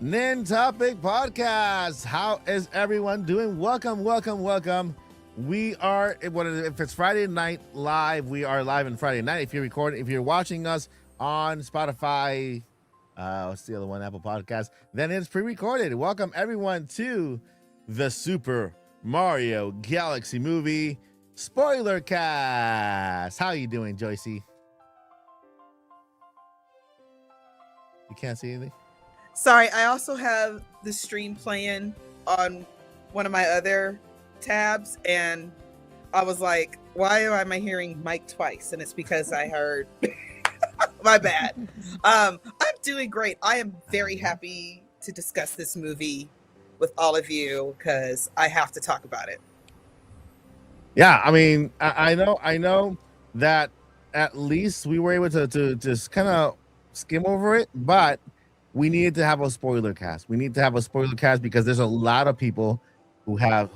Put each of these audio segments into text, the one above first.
Topic Podcast. How is everyone doing? Welcome. We are, if it's Friday night live, we are live on Friday night. If you're watching us on Spotify, what's the other one? Apple Podcast, then it's pre-recorded. Welcome everyone to the Super Mario Galaxy movie spoiler cast. How you doing, Joycey? You can't see anything? Sorry, I also have the stream playing on one of my other tabs, and I was like, why am I hearing Mike twice? And it's because I heard my bad. I'm doing great. I am very happy to discuss this movie with all of you because I have to talk about it. Yeah, I mean, I know that at least we were able to just kind of skim over it, but we needed to have a spoiler cast. We need to have a spoiler cast because there's a lot of people who have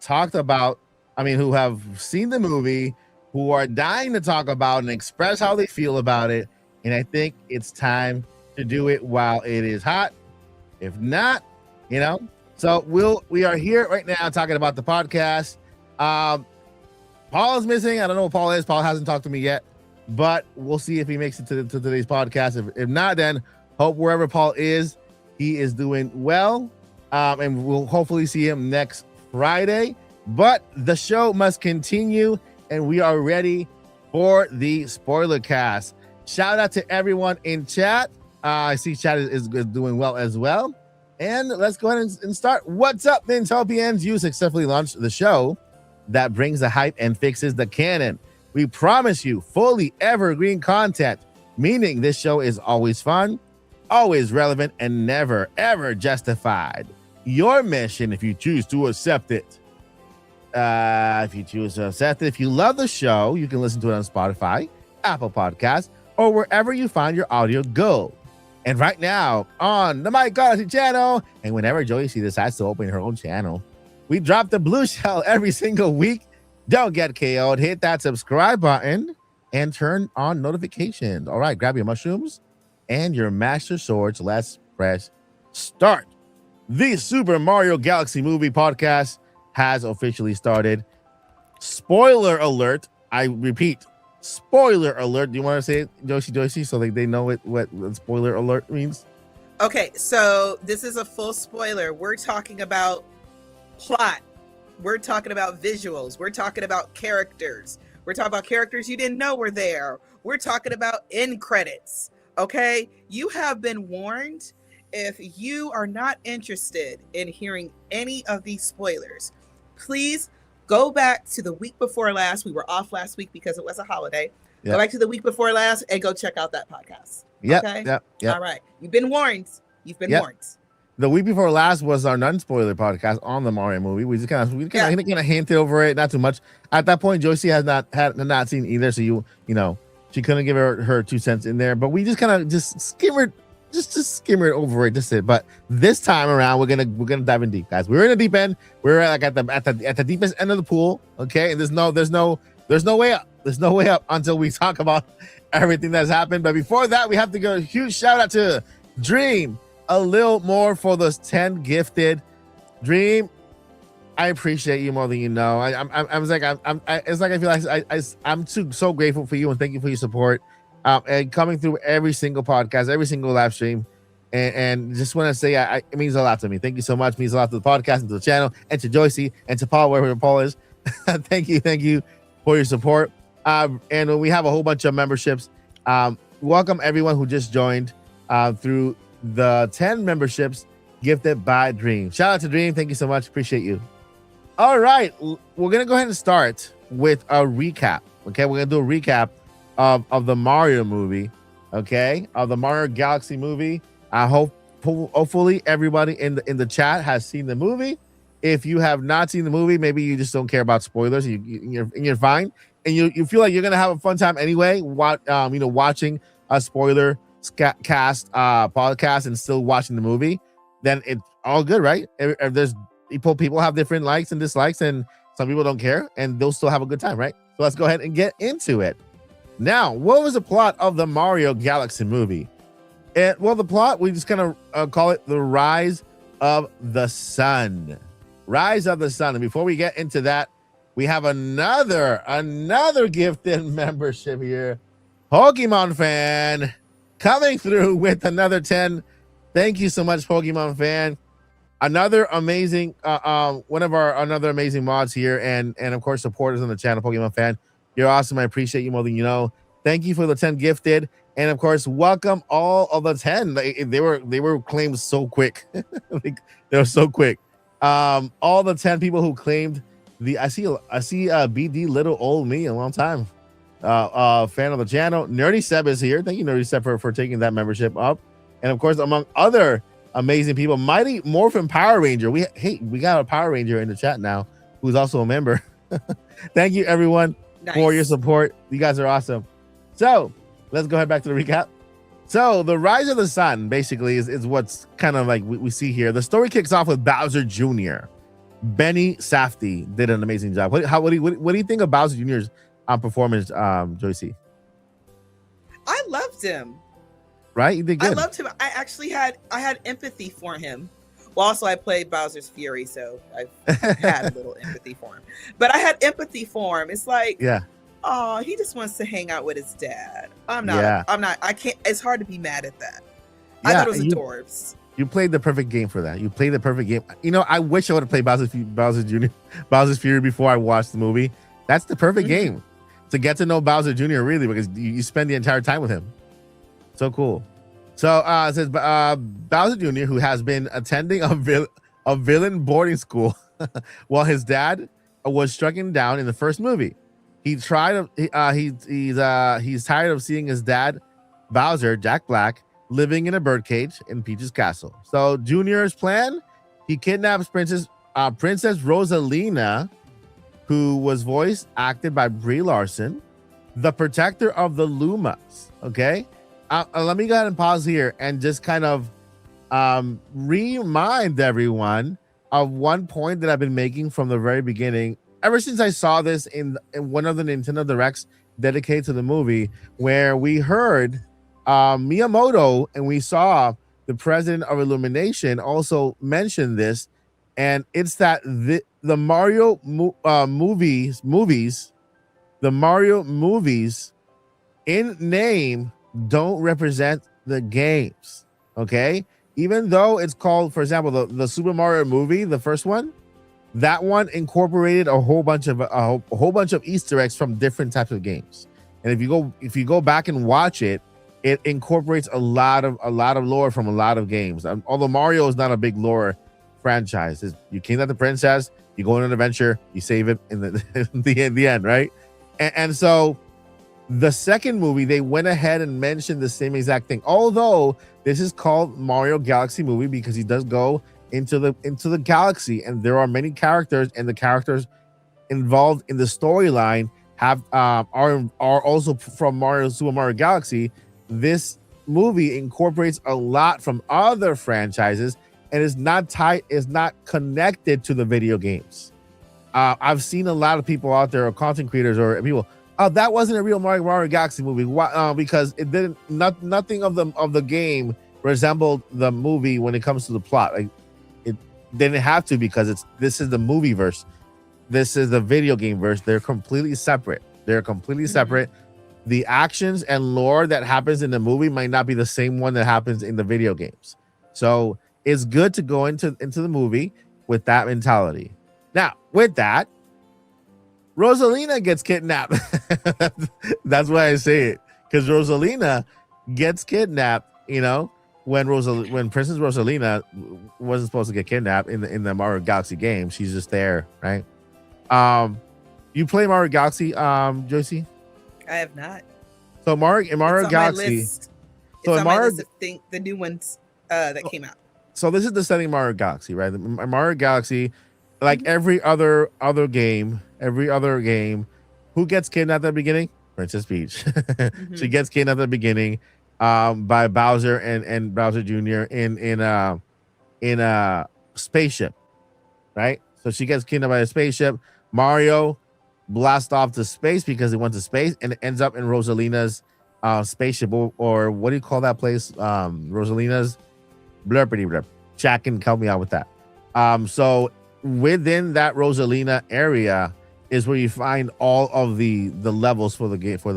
talked about, who have seen the movie, who are dying to talk about and express how they feel about it. And I think it's time to do it while it is hot. If not, so we are here right now talking about the podcast. Paul is missing. I don't know what Paul is. Paul hasn't talked to me yet, but we'll see if he makes it to today's podcast. If not, then hope wherever Paul is, he is doing well. And we'll hopefully see him next Friday. But the show must continue, and we are ready for the spoiler cast. Shout out to everyone in chat. I see chat is doing well as well. And let's go ahead and start. What's up, Nintopians? You successfully launched the show that brings the hype and fixes the canon. We promise you fully evergreen content, meaning this show is always fun, always relevant, and never, ever justified. Your mission, if you choose to accept it. If you love the show, you can listen to it on Spotify, Apple Podcasts, or wherever you find your audio go. And right now, on the Mike Galaxy channel, and whenever Joycey decides to open her own channel, we drop the blue shell every single week. Don't get KO'd. Hit that subscribe button and turn on notifications. All right, grab your mushrooms and your master swords. Let's press start. The Super Mario Galaxy movie podcast has officially started. Spoiler alert. I repeat, spoiler alert. Do you want to say it, Joycey, so they know what spoiler alert means? Okay, so this is a full spoiler. We're talking about plot. We're talking about visuals. We're talking about characters. We're talking about characters you didn't know were there. We're talking about end credits. Okay, you have been warned. If you are not interested in hearing any of these spoilers, please go back to the week before last. We were off last week because it was a holiday. Yep. Go back to the week before last and go check out that podcast. Yep, okay. Yep. All right. You've been warned. Warned. The week before last was our non-spoiler podcast on the Mario movie. We kind of hinted over it, not too much. At that point, Joycey had not seen either, so she couldn't give her 2 cents in there. But we just kind of just skimmered over it. Just it. But this time around, we're gonna dive in deep, guys. We're in the deep end. We're like at the deepest end of the pool. Okay, and there's no way up. There's no way up until we talk about everything that's happened. But before that, we have to go a huge shout out to Dream. A little more for those 10 gifted. Dream, I appreciate you more than you know. I'm so grateful for you and thank you for your support and coming through every single podcast, every single live stream, and just want to say it means a lot to me. Thank you so much. It means a lot to the podcast and to the channel and to Joycey and to Paul, wherever Paul is. Thank you for your support. And we have a whole bunch of memberships. Welcome everyone who just joined through the 10 memberships gifted by Dream. Shout out to Dream. Thank you so much. Appreciate you. All right. We're going to go ahead and start with a recap. Okay. We're going to do a recap of the Mario movie. Okay. Of the Mario Galaxy movie. I hopefully everybody in the chat has seen the movie. If you have not seen the movie, maybe you just don't care about spoilers. You're fine. And you feel like you're going to have a fun time anyway. Watching a spoiler cast podcast and still watching the movie, then it's all good, right? If there's people have different likes and dislikes, and some people don't care, and they'll still have a good time, right? So let's go ahead and get into it. Now, what was the plot of the Mario Galaxy movie? And well, the plot, we just kind of call it the Rise of the Sun. Rise of the Sun. And before we get into that, we have another gifted membership here. Pokemon fan coming through with another 10. Thank you so much, Pokemon fan. Another amazing one of our another amazing mods here, and of course supporters on the channel. Pokemon fan, you're awesome. I appreciate you more than you know. Thank you for the 10 gifted, and of course welcome all of the 10. They were claimed so quick. They were so quick. All the 10 people who claimed the I see BD little old me a long time. Fan of the channel. Nerdy Seb is here. Thank you, Nerdy Seb, for taking that membership up, and of course among other amazing people, Mighty Morphin Power Ranger. We got a Power Ranger in the chat now who's also a member. Thank you everyone for your support. You guys are awesome. So let's go ahead back to the recap. So the Rise of the Sun basically is what's kind of like we see here. The story kicks off with Bowser Jr. Benny Safdie did an amazing job. What do you think of Bowser Jr.'s performance, Joycey? I loved him. Right, you did good. I loved him. I actually had empathy for him. Well, also I played Bowser's Fury, so I had a little empathy for him. But I had empathy for him. It's like, yeah, oh, he just wants to hang out with his dad. I can't. It's hard to be mad at that. I thought it was adorbs. You played the perfect game for that. You played the perfect game. You know, I wish I would have played Bowser Jr. Bowser's Fury before I watched the movie. That's the perfect game to get to know Bowser Jr. really, because you spend the entire time with him. So cool. So it says Bowser Jr., who has been attending a villain boarding school while his dad was stricken down in the first movie. He's tired of seeing his dad, Bowser, Jack Black, living in a birdcage in Peach's castle. So Junior's plan, he kidnaps Princess Rosalina, who was voice acted by Brie Larson, the protector of the Lumas. Okay. Let me go ahead and pause here and just kind of remind everyone of one point that I've been making from the very beginning, ever since I saw this in one of the Nintendo Directs dedicated to the movie, where we heard Miyamoto and we saw the president of Illumination also mention this, and it's that the Mario movies, the Mario movies in name don't represent the games. Okay, even though it's called, for example, the Super Mario movie, the first one, that one incorporated a whole bunch of Easter eggs from different types of games. And if you go back and watch it, it incorporates a lot of lore from a lot of games. Although Mario is not a big lore franchise, you kidnap the princess, you go on an adventure, you save it in the end, right? And so the second movie, they went ahead and mentioned the same exact thing. Although this is called Mario Galaxy movie because he does go into the galaxy, and there are many characters, and the characters involved in the storyline are also from Super Mario Galaxy. This movie incorporates a lot from other franchises and is not connected to the video games. I've seen a lot of people out there, or content creators, or people, oh, that wasn't a real Mario Galaxy movie. Why? Because it didn't. Nothing of the game resembled the movie when it comes to the plot. Like, it didn't have to, because this is the movie verse. This is the video game verse. They're completely separate. Separate. The actions and lore that happens in the movie might not be the same one that happens in the video games. So it's good to go into the movie with that mentality. Now, with that, Rosalina gets kidnapped. That's why I say it, because Rosalina gets kidnapped. You know, when Princess Rosalina wasn't supposed to get kidnapped in the Mario Galaxy game, she's just there, right? You play Mario Galaxy, Joycey? I have not. So Mario Galaxy. It's on my list of the new ones that came out. So this is the setting Mario Galaxy, right? Mario Galaxy, like every other game, who gets kidnapped at the beginning? Princess Peach. She gets kidnapped at the beginning by Bowser and Bowser Jr. in a spaceship, right? So she gets kidnapped by a spaceship. Mario blasts off to space because he went to space, and it ends up in Rosalina's spaceship, or what do you call that place? Rosalina's blurpity blurp. Jack can help me out with that. So within that Rosalina area is where you find all of the levels for the game for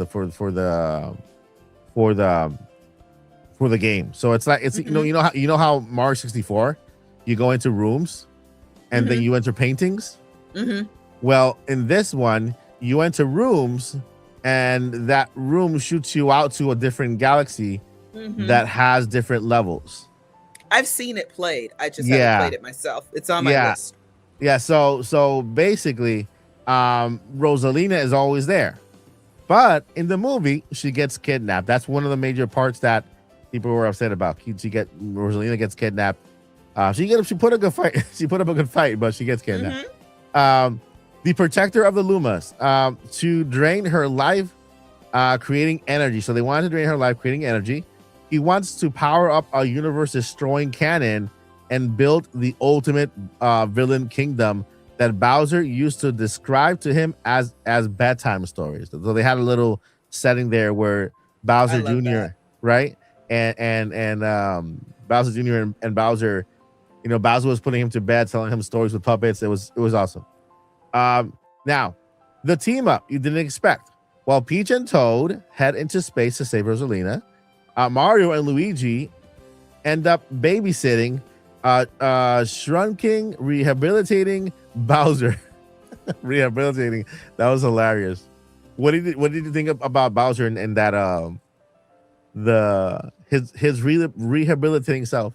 the game. So it's like it's you know how Mario 64, you go into rooms and then you enter paintings. Well, in this one, you enter rooms and that room shoots you out to a different galaxy that has different levels. I've seen it played. I just haven't played it myself. It's on my list. Yeah, so basically, Rosalina is always there. But in the movie, she gets kidnapped. That's one of the major parts that people were upset about. Rosalina gets kidnapped. She put a good fight. She put up a good fight, but she gets kidnapped. The protector of the Lumas, to drain her life, creating energy. So they wanted to drain her life, creating energy. He wants to power up a universe-destroying cannon and build the ultimate villain kingdom that Bowser used to describe to him as bedtime stories. So they had a little setting there where Bowser Jr. right and Bowser Jr. and Bowser, Bowser was putting him to bed, telling him stories with puppets. It was awesome. Now the team up you didn't expect. While Peach and Toad head into space to save Rosalina, Mario and Luigi end up babysitting, shrunking, rehabilitating Bowser. Rehabilitating. That was hilarious. What did you think about Bowser and that his rehabilitating self?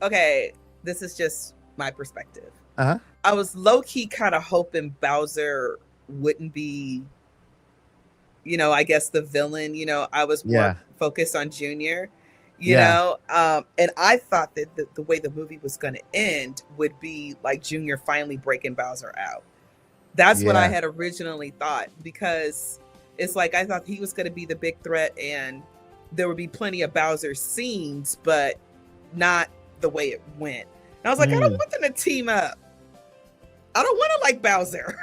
Okay, this is just my perspective. I was low-key kind of hoping Bowser wouldn't be, I guess the villain. I was more focused on Junior, know, and I thought that the way the movie was going to end would be like Junior finally breaking Bowser out. That's what I had originally thought, because it's like I thought he was going to be the big threat and there would be plenty of Bowser scenes, but not the way it went. And I was like, I don't want them to team up. I don't want to like Bowser.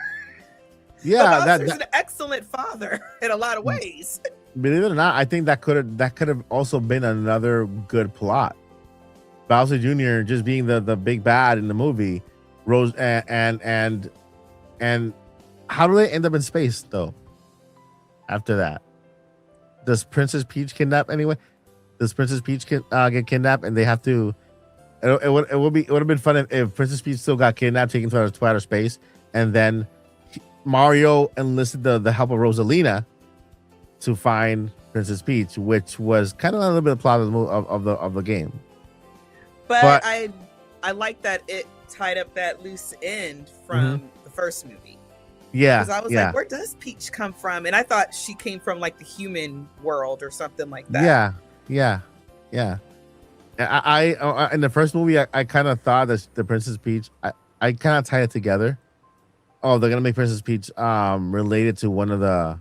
Yeah, Bowser's an excellent father in a lot of ways. Believe it or not, I think that could have also been another good plot. Bowser Jr. just being the big bad in the movie, Rose and how do they end up in space though? After that, does Princess Peach kidnap anyway? Does Princess Peach get kidnapped and they have to? It would have been fun if Princess Peach still got kidnapped, taken to outer space, and then Mario enlisted the help of Rosalina to find Princess Peach, which was kind of a little bit of the plot of the game. But I like that it tied up that loose end from the first movie. Yeah, because I was like, where does Peach come from? And I thought she came from like the human world or something like that. Yeah. I in the first movie, I kind of thought that the Princess Peach, I kind of tie it together. Oh, they're gonna make Princess Peach related to one of the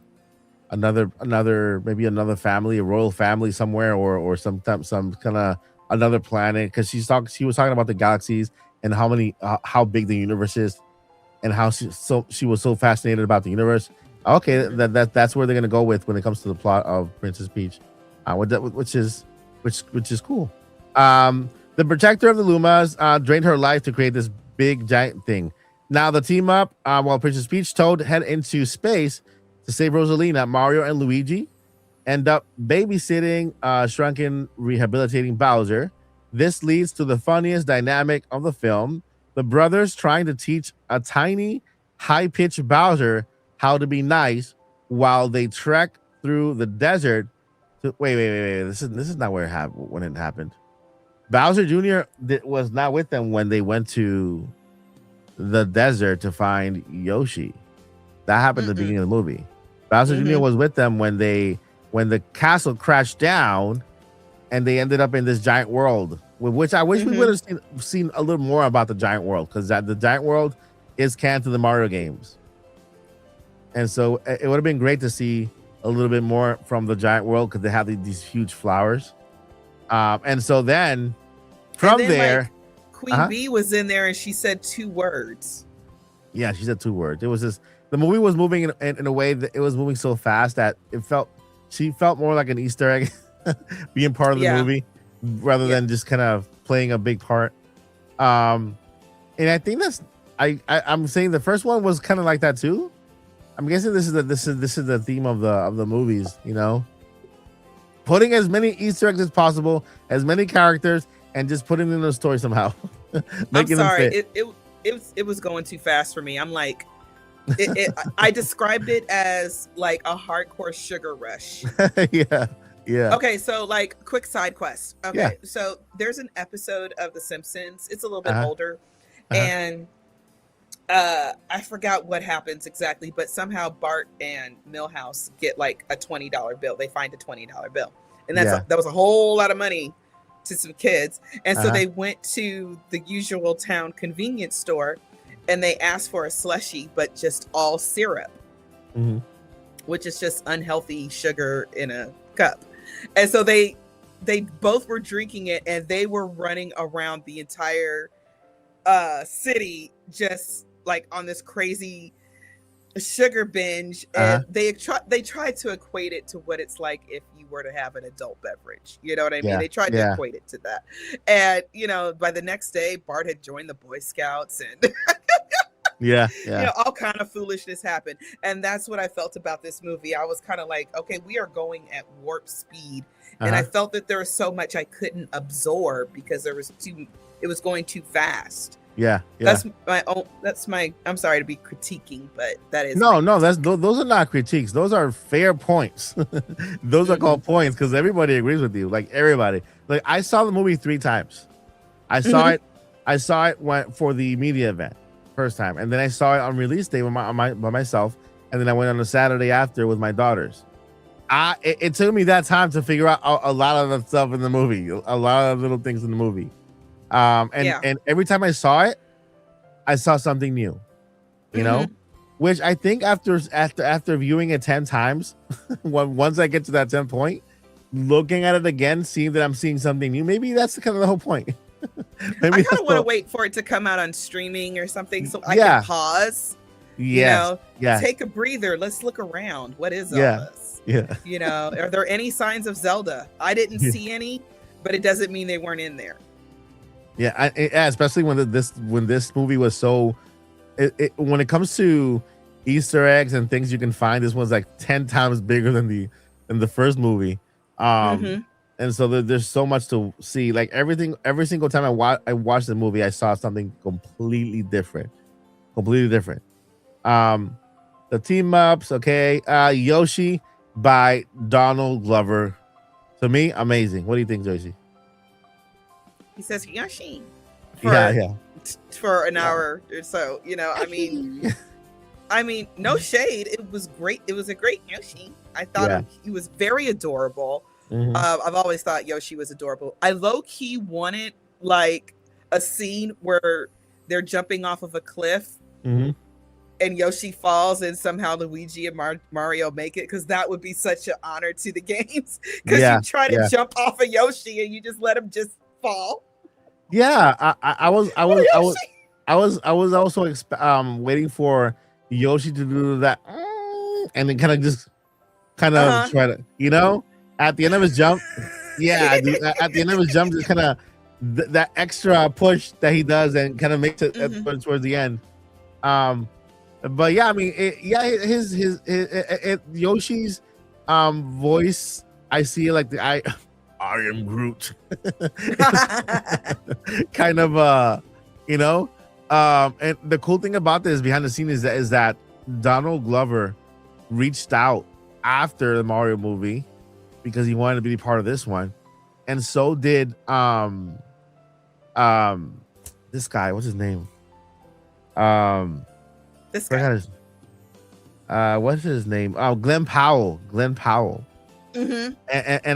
another family, a royal family somewhere, or some kind of another planet, because she was talking about the galaxies and how big the universe is, and how she was so fascinated about the universe. Okay, that's where they're gonna go with when it comes to the plot of Princess Peach, which is cool. The protector of the Lumas drained her life to create this big giant thing. Now the team up, while Princess Peach, Toad head into space to save Rosalina, Mario and Luigi end up babysitting, shrunken, rehabilitating Bowser. This leads to the funniest dynamic of the film: the brothers trying to teach a tiny, high-pitched Bowser how to be nice while they trek through the desert. Wait. This is not when it happened. Bowser Jr. was not with them when they went to the desert to find Yoshi. That happened at the beginning of the movie. Bowser Jr. was with them when the castle crashed down and they ended up in this giant world, which I wish we would have seen a little more about the giant world, because the giant world is canon to the Mario games. And so it would have been great to see a little bit more from the giant world, because they have these huge flowers. And so then from there, like, Queen Bee was in there and she said 2 words. Yeah, she said 2 words. It was the movie was moving in a way that it was moving so fast that she felt more like an Easter egg being part of the Yeah. movie rather than just kind of playing a big part. And I think I'm saying the first one was kind of like that too. I'm guessing this is the theme of the movies, you know, putting as many Easter eggs as possible, as many characters, and just putting them in the story somehow. I'm sorry, them fit. it was going too fast for me. I'm like, I described it as like a hardcore sugar rush. Yeah. Okay, so like quick side quest. Okay, Yeah. so there's an episode of The Simpsons. It's a little bit Uh-huh. older, Uh-huh. and I forgot what happens exactly, but somehow Bart and Milhouse get like a $20 bill. They find a $20 bill, and that was a whole lot of money to some kids. And so they went to the usual town convenience store, and they asked for a slushie, but just all syrup, which is just unhealthy sugar in a cup. And so they both were drinking it, and they were running around the entire city just like on this crazy sugar binge. And they tried to equate it to what it's like if you were to have an adult beverage. You know what I mean? They tried to equate it to that. And you know, by the next day, Bart had joined the Boy Scouts, and you know, all kind of foolishness happened. And that's what I felt about this movie. I was kind of like, okay, we are going at warp speed. And I felt that there was so much I couldn't absorb because it was going too fast. That's my I'm sorry to be critiquing, but that is those are not critiques. Those are fair points. Those are called points because everybody agrees with you. Like everybody. Like I saw the movie 3 times. I saw it for the media event first time, and then I saw it on release day by myself, and then I went on a Saturday after with my daughters. It took me that time to figure out a lot of the stuff in the movie, a lot of little things in the movie. And every time I saw it, I saw something new, you know, which I think after viewing it 10 times, once I get to that 10 point, looking at it again, seeing that I'm seeing something new, maybe that's kind of the whole point. I kind of want to wait for it to come out on streaming or something so I can pause. You know, take a breather. Let's look around. What is all this? You know, are there any signs of Zelda? I didn't see any, but it doesn't mean they weren't in there. Especially when this movie was so, when it comes to Easter eggs and things you can find, this one's like 10 times bigger than the first movie. And so there's so much to see. Like every single time I watched the movie, I saw something completely different. The team ups, Yoshi by Donald Glover. To me, amazing. What do you think, Joyce? He says Yoshi for an hour or so. You know, I mean, no shade. It was great. It was a great Yoshi. I thought he was very adorable. I've always thought Yoshi was adorable. I low-key wanted like a scene where they're jumping off of a cliff and Yoshi falls and somehow Luigi and Mario make it, because that would be such an honor to the games, because you try to jump off of Yoshi and you just let him just fall. I was also waiting for Yoshi to do that and then kind of try to, you know, at the end of his jump. At the end of his jump, just kind of that extra push that he does and kind of makes it towards the end. But yeah, I mean, his Yoshi's voice, I see like I am Groot, kind of you know. And the cool thing about this behind the scenes is that Donald Glover reached out after the Mario movie because he wanted to be part of this one, and so did this guy. What's his name? This guy. What's his name? Oh, Glenn Powell. And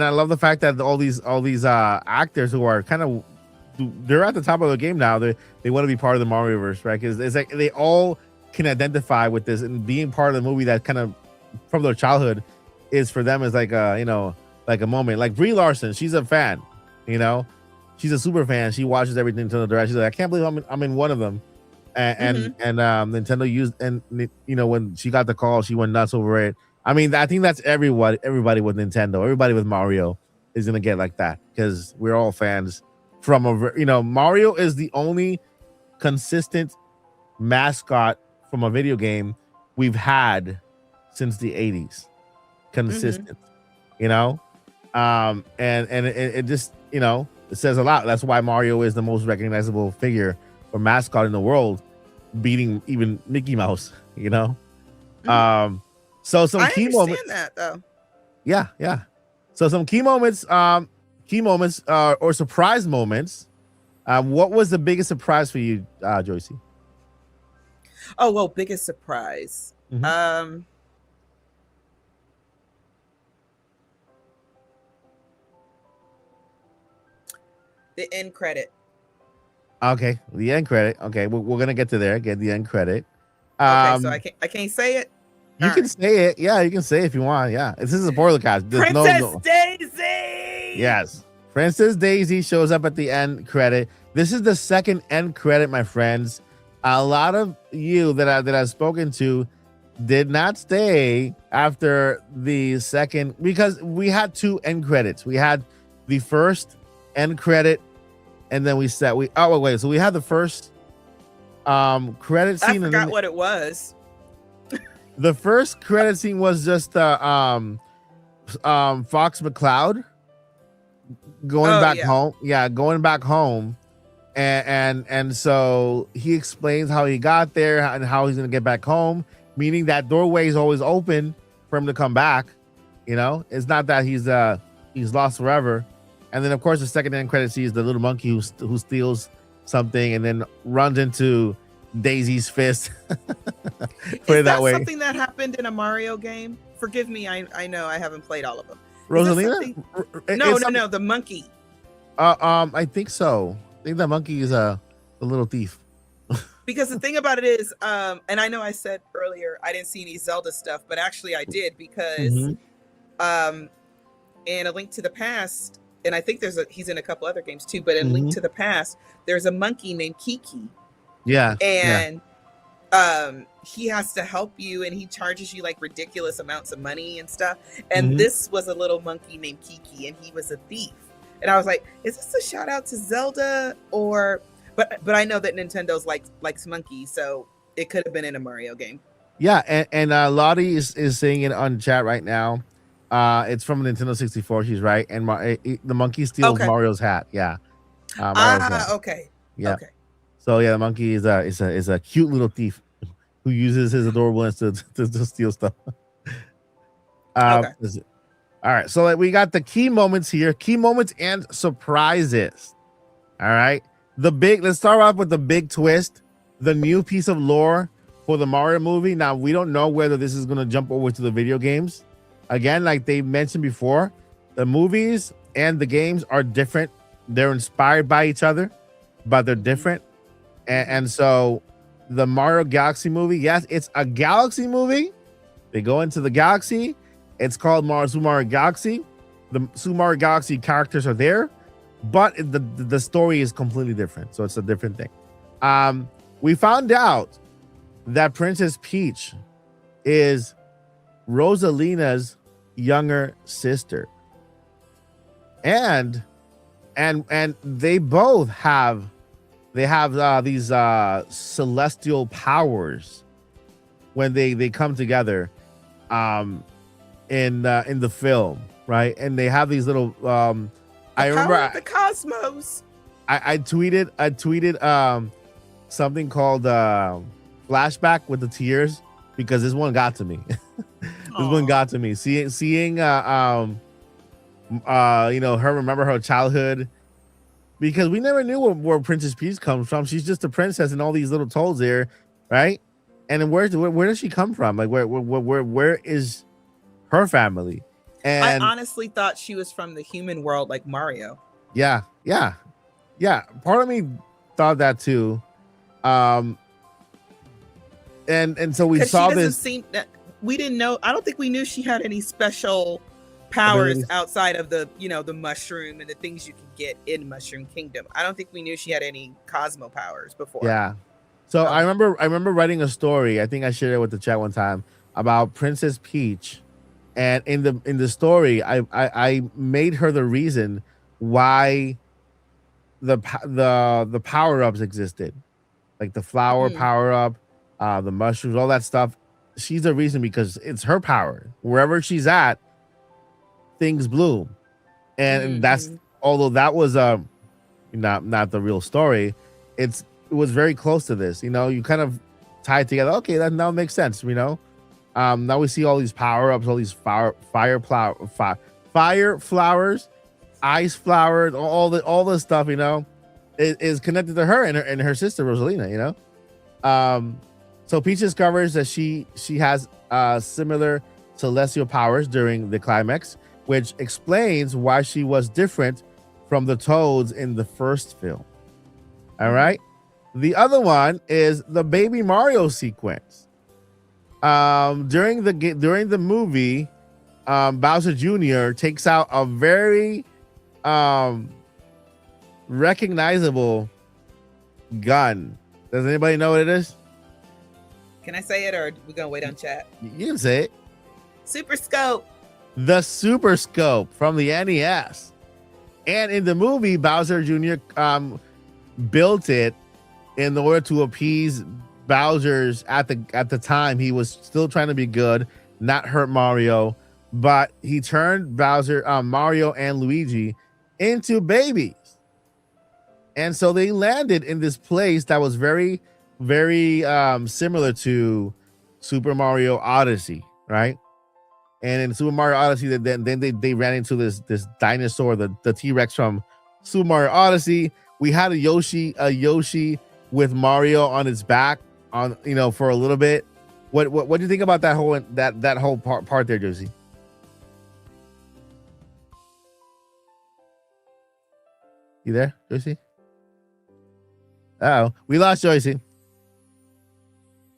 I love the fact that all these actors who are kind of, they're at the top of the game now. They want to be part of the Marioverse, right? Because it's like they all can identify with this, and being part of the movie that kind of from their childhood is for them is like a like a moment. Like Brie Larson, she's a fan, you know, she's a super fan. She watches everything to the direction. She's like, I can't believe I'm in one of them, and Nintendo used, and when she got the call, she went nuts over it. I mean, I think that's everybody with Nintendo, everybody with Mario is gonna get like that because we're all fans from Mario is the only consistent mascot from a video game we've had since the 80s. Consistent, and it just it says a lot. That's why Mario is the most recognizable figure or mascot in the world, beating even Mickey Mouse. So some key moments. That though. Yeah. So some key moments, or surprise moments. What was the biggest surprise for you, Joycey? Oh well, biggest surprise. Mm-hmm. The end credit. Okay, the end credit. Okay, we're gonna get to there. Get the end credit. Okay, so I can't say it. You can say it. Yeah, you can say it if you want. Yeah, this is a spoiler cast. Princess Daisy. Yes, Princess Daisy shows up at the end credit. This is the second end credit, my friends. A lot of you that I've spoken to did not stay after the second, because we had two end credits. We had the first end credit, and then so we had the first credit scene. I forgot what it was. The first credit scene was just Fox McCloud going back home. Yeah, going back home. And so he explains how he got there and how he's gonna get back home, meaning that doorway is always open for him to come back. It's not that he's lost forever. And then of course the second end credit scene is the little monkey who steals something and then runs into Daisy's fist. Put it that way. Something that happened in a Mario game? Forgive me, I know I haven't played all of them. Rosalina? No, the monkey. I think so. I think that monkey is a little thief. Because the thing about it is, and I know I said earlier I didn't see any Zelda stuff, but actually I did, because in A Link to the Past, and I think he's in a couple other games too, but in Link to the Past, there's a monkey named Kiki. Yeah. And he has to help you, and he charges you like ridiculous amounts of money and stuff. And this was a little monkey named Kiki, and he was a thief. And I was like, is this a shout out to Zelda or? But I know that Nintendo's likes monkeys, so it could have been in a Mario game. Yeah, and Lottie is saying it on chat right now. It's from Nintendo 64. She's right, and the monkey steals Mario's hat. Yeah. Hat. Okay. Yeah. Okay. So yeah, the monkey is a cute little thief who uses his adorableness to steal stuff. Okay. All right, so we got the key moments here, key moments and surprises. All right, let's start off with the big twist, the new piece of lore for the Mario movie. Now, we don't know whether this is going to jump over to the video games. Again, like they mentioned before, the movies and the games are different. They're inspired by each other, but they're different. And so the Mario Galaxy movie, yes, it's a galaxy movie. They go into the galaxy. It's called Super Mario Galaxy. The Super Mario Galaxy characters are there, but the story is completely different. So it's a different thing. We found out that Princess Peach is Rosalina's younger sister, and they both have these celestial powers when they come together. In the film, right? And they have these little I remember the cosmos. I tweeted something called flashback with the tears, because this one got to me. This one got to me. Seeing her remember her childhood, because we never knew where Princess Peach comes from. She's just a princess and all these little toads there, right? And where does she come from? Like where is her family? And I honestly thought she was from the human world, like Mario. Yeah. Part of me thought that too. And so we saw this. We didn't know. I don't think we knew she had any special powers outside of the mushroom and the things you can get in Mushroom Kingdom. I don't think we knew she had any Cosmo powers before. Yeah. So Oh. I remember writing a story. I think I shared it with the chat one time about Princess Peach, and in the story, I made her the reason why the power ups existed, like the flower Mm, power up, the mushrooms, all that stuff. She's the reason because it's her power. Wherever she's at, things bloom, and that's mm-hmm. although that was not the real story. It was very close to this. You know, you kind of tie it together. Okay, that now makes sense. You know, now we see all these power ups, all these fire flowers, ice flowers, all the stuff. You know, is connected to her and her sister Rosalina. You know, so Peach discovers that she has similar celestial powers during the climax, which explains why she was different from the Toads in the first film. All right. The other one is the Baby Mario sequence. During the movie, Bowser Jr. takes out a very recognizable gun. Does anybody know what it is? Can I say it, or we gonna wait on chat? You can say it. Super scope. The Super Scope from the NES. And in the movie, Bowser Jr. Built it in order to appease Bowser's at the time. He was still trying to be good, not hurt Mario, but he turned Mario and Luigi into babies. And so they landed in this place that was very, very similar to Super Mario Odyssey, right? And in Super Mario Odyssey, then they ran into this dinosaur, the T-Rex from Super Mario Odyssey. We had a Yoshi with Mario on its back for a little bit. What do you think about that whole part there, Josie? You there, Josie? Oh, we lost Josie.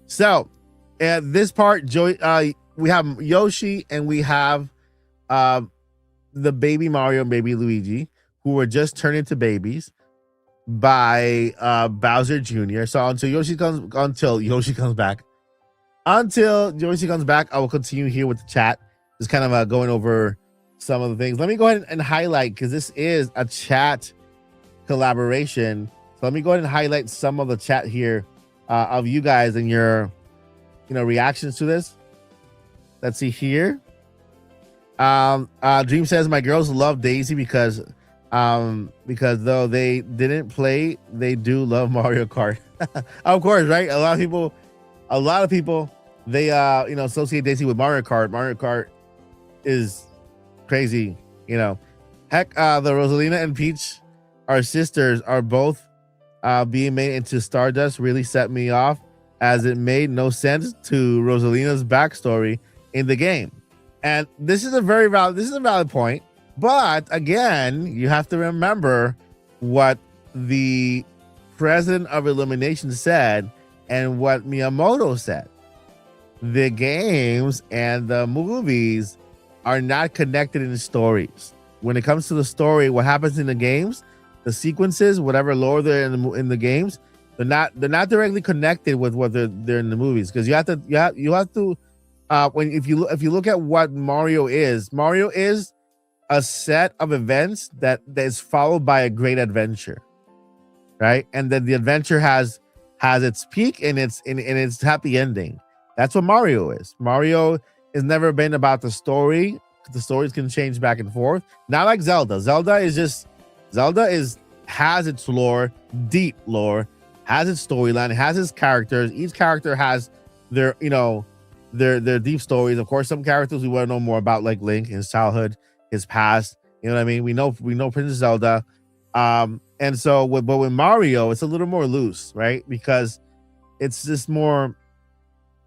So, at this part, we have Yoshi and we have the baby Mario and baby Luigi, who were just turned into babies by Bowser Jr. So until Yoshi comes back, I will continue here with the chat, just kind of going over some of the things. Let me go ahead and highlight, because this is a chat collaboration. So let me go ahead and highlight some of the chat here of you guys and your reactions to this. Let's see here. Dream says my girls love Daisy because though they didn't play, they do love Mario Kart. Of course, right? A lot of people they associate Daisy with Mario Kart. Mario Kart is crazy, Heck, the Rosalina and Peach, our sisters, are both being made into Stardust really set me off, as it made no sense to Rosalina's backstory in the game. And this is a valid point. But again, you have to remember what the president of Illumination said and what Miyamoto said. The games and the movies are not connected in stories. When it comes to the story, what happens in the games, the sequences, whatever lore they're in the games, they're not directly connected with what they're in the movies. Because you have to if you look at what Mario is a set of events that is followed by a great adventure, right? And then the adventure has its peak and its happy ending. That's what Mario is. Mario has never been about the story. The stories can change back and forth. Not like Zelda. Zelda has its lore, deep lore, has its storyline, has its characters. Each character has their deep stories. Of course, some characters we want to know more about, like Link, his childhood, his past. You know what I mean? We know Princess Zelda. And so with Mario, it's a little more loose, right? Because it's just more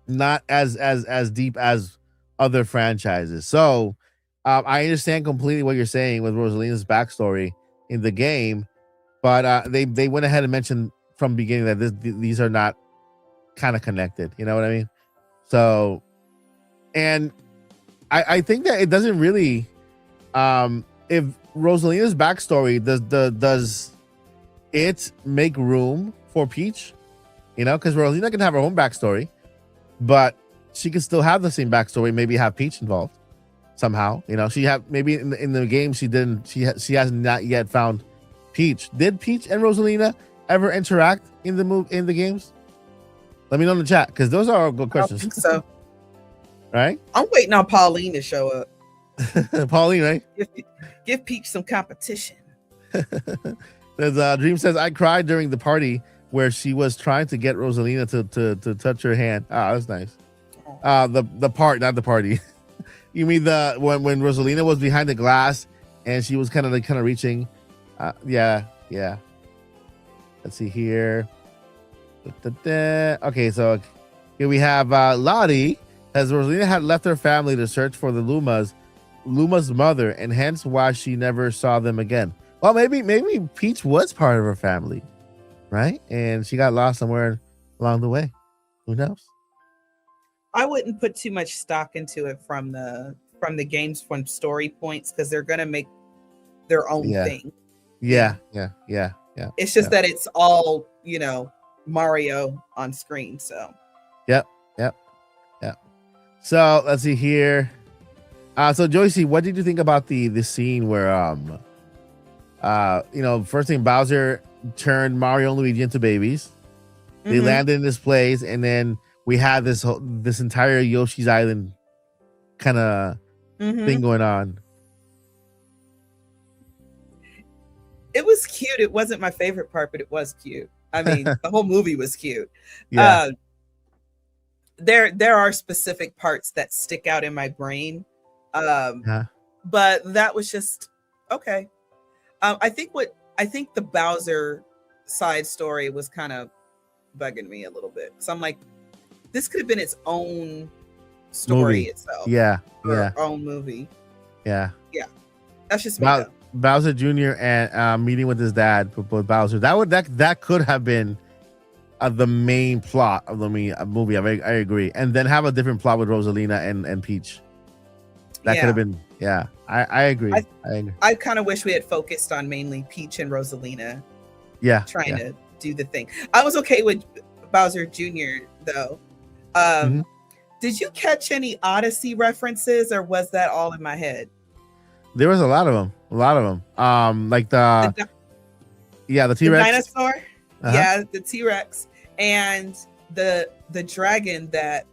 not as deep as other franchises. So I understand completely what you're saying with Rosalina's backstory in the game, but they went ahead and mentioned from the beginning that these are not kind of connected. You know what I mean? So, and I think that it doesn't really, if Rosalina's backstory does it make room for Peach? because Rosalina can have her own backstory, but she can still have the same backstory. Maybe have Peach involved somehow. She have maybe in the game she didn't. She has not yet found Peach. Did Peach and Rosalina ever interact in the games? Let me know in the chat because those are all good questions. I think so. Right? I'm waiting on Pauline to show up. Pauline, right? Give Peach some competition. There's Dream says I cried during the party where she was trying to get Rosalina to touch her hand. Ah, that's nice. The part, not the party. You mean when Rosalina was behind the glass and she was kind of reaching? Yeah. Let's see here. Okay, so here we have Lottie. As Rosalina had left her family to search for the Luma's mother, and hence why she never saw them again. Well, maybe Peach was part of her family, right? And she got lost somewhere along the way. Who knows? I wouldn't put too much stock into it from the games from story points because they're gonna make their own thing. Yeah. It's just that it's all Mario on screen. So. Yep. So let's see here. So Joycey, what did you think about the scene where first thing Bowser turned Mario and Luigi into babies. They landed in this place, and then we had this entire Yoshi's Island kind of thing going on. It was cute. It wasn't my favorite part, but it was cute. I mean, the whole movie was cute. Yeah. There are specific parts that stick out in my brain. But that was just okay. I think the Bowser side story was kind of bugging me a little bit. So I'm like, this could have been its own story itself. Yeah. Own movie. Yeah. That's just me. Bowser Jr. and meeting with his dad, with Bowser. That could have been the main plot of the movie. I agree. And then have a different plot with Rosalina and Peach. That could have been. Yeah, I agree. I agree. I kind of wish we had focused on mainly Peach and Rosalina. Yeah. Trying to do the thing. I was okay with Bowser Jr. though. Did you catch any Odyssey references, or was that all in my head? There was a lot of them. Like the T-Rex. The dinosaur. Yeah, the T-Rex and the dragon that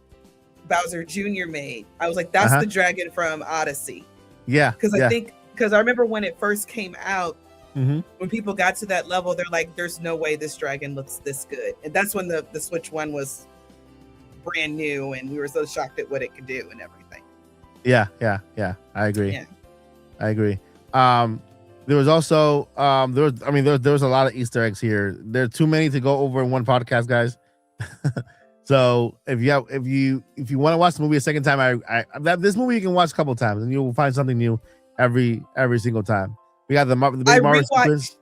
Bowser Jr. made. I was like, that's the dragon from Odyssey. Yeah. Because I remember when it first came out, when people got to that level, they're like, there's no way this dragon looks this good. And that's when the Switch 1 was brand new and we were so shocked at what it could do and everything. Yeah. I agree. Yeah. I agree. There was also there was a lot of Easter eggs here. There are too many to go over in one podcast, guys. So if you want to watch the movie a second time, this movie you can watch a couple times and you'll find something new every single time. We got the big Mario sequence.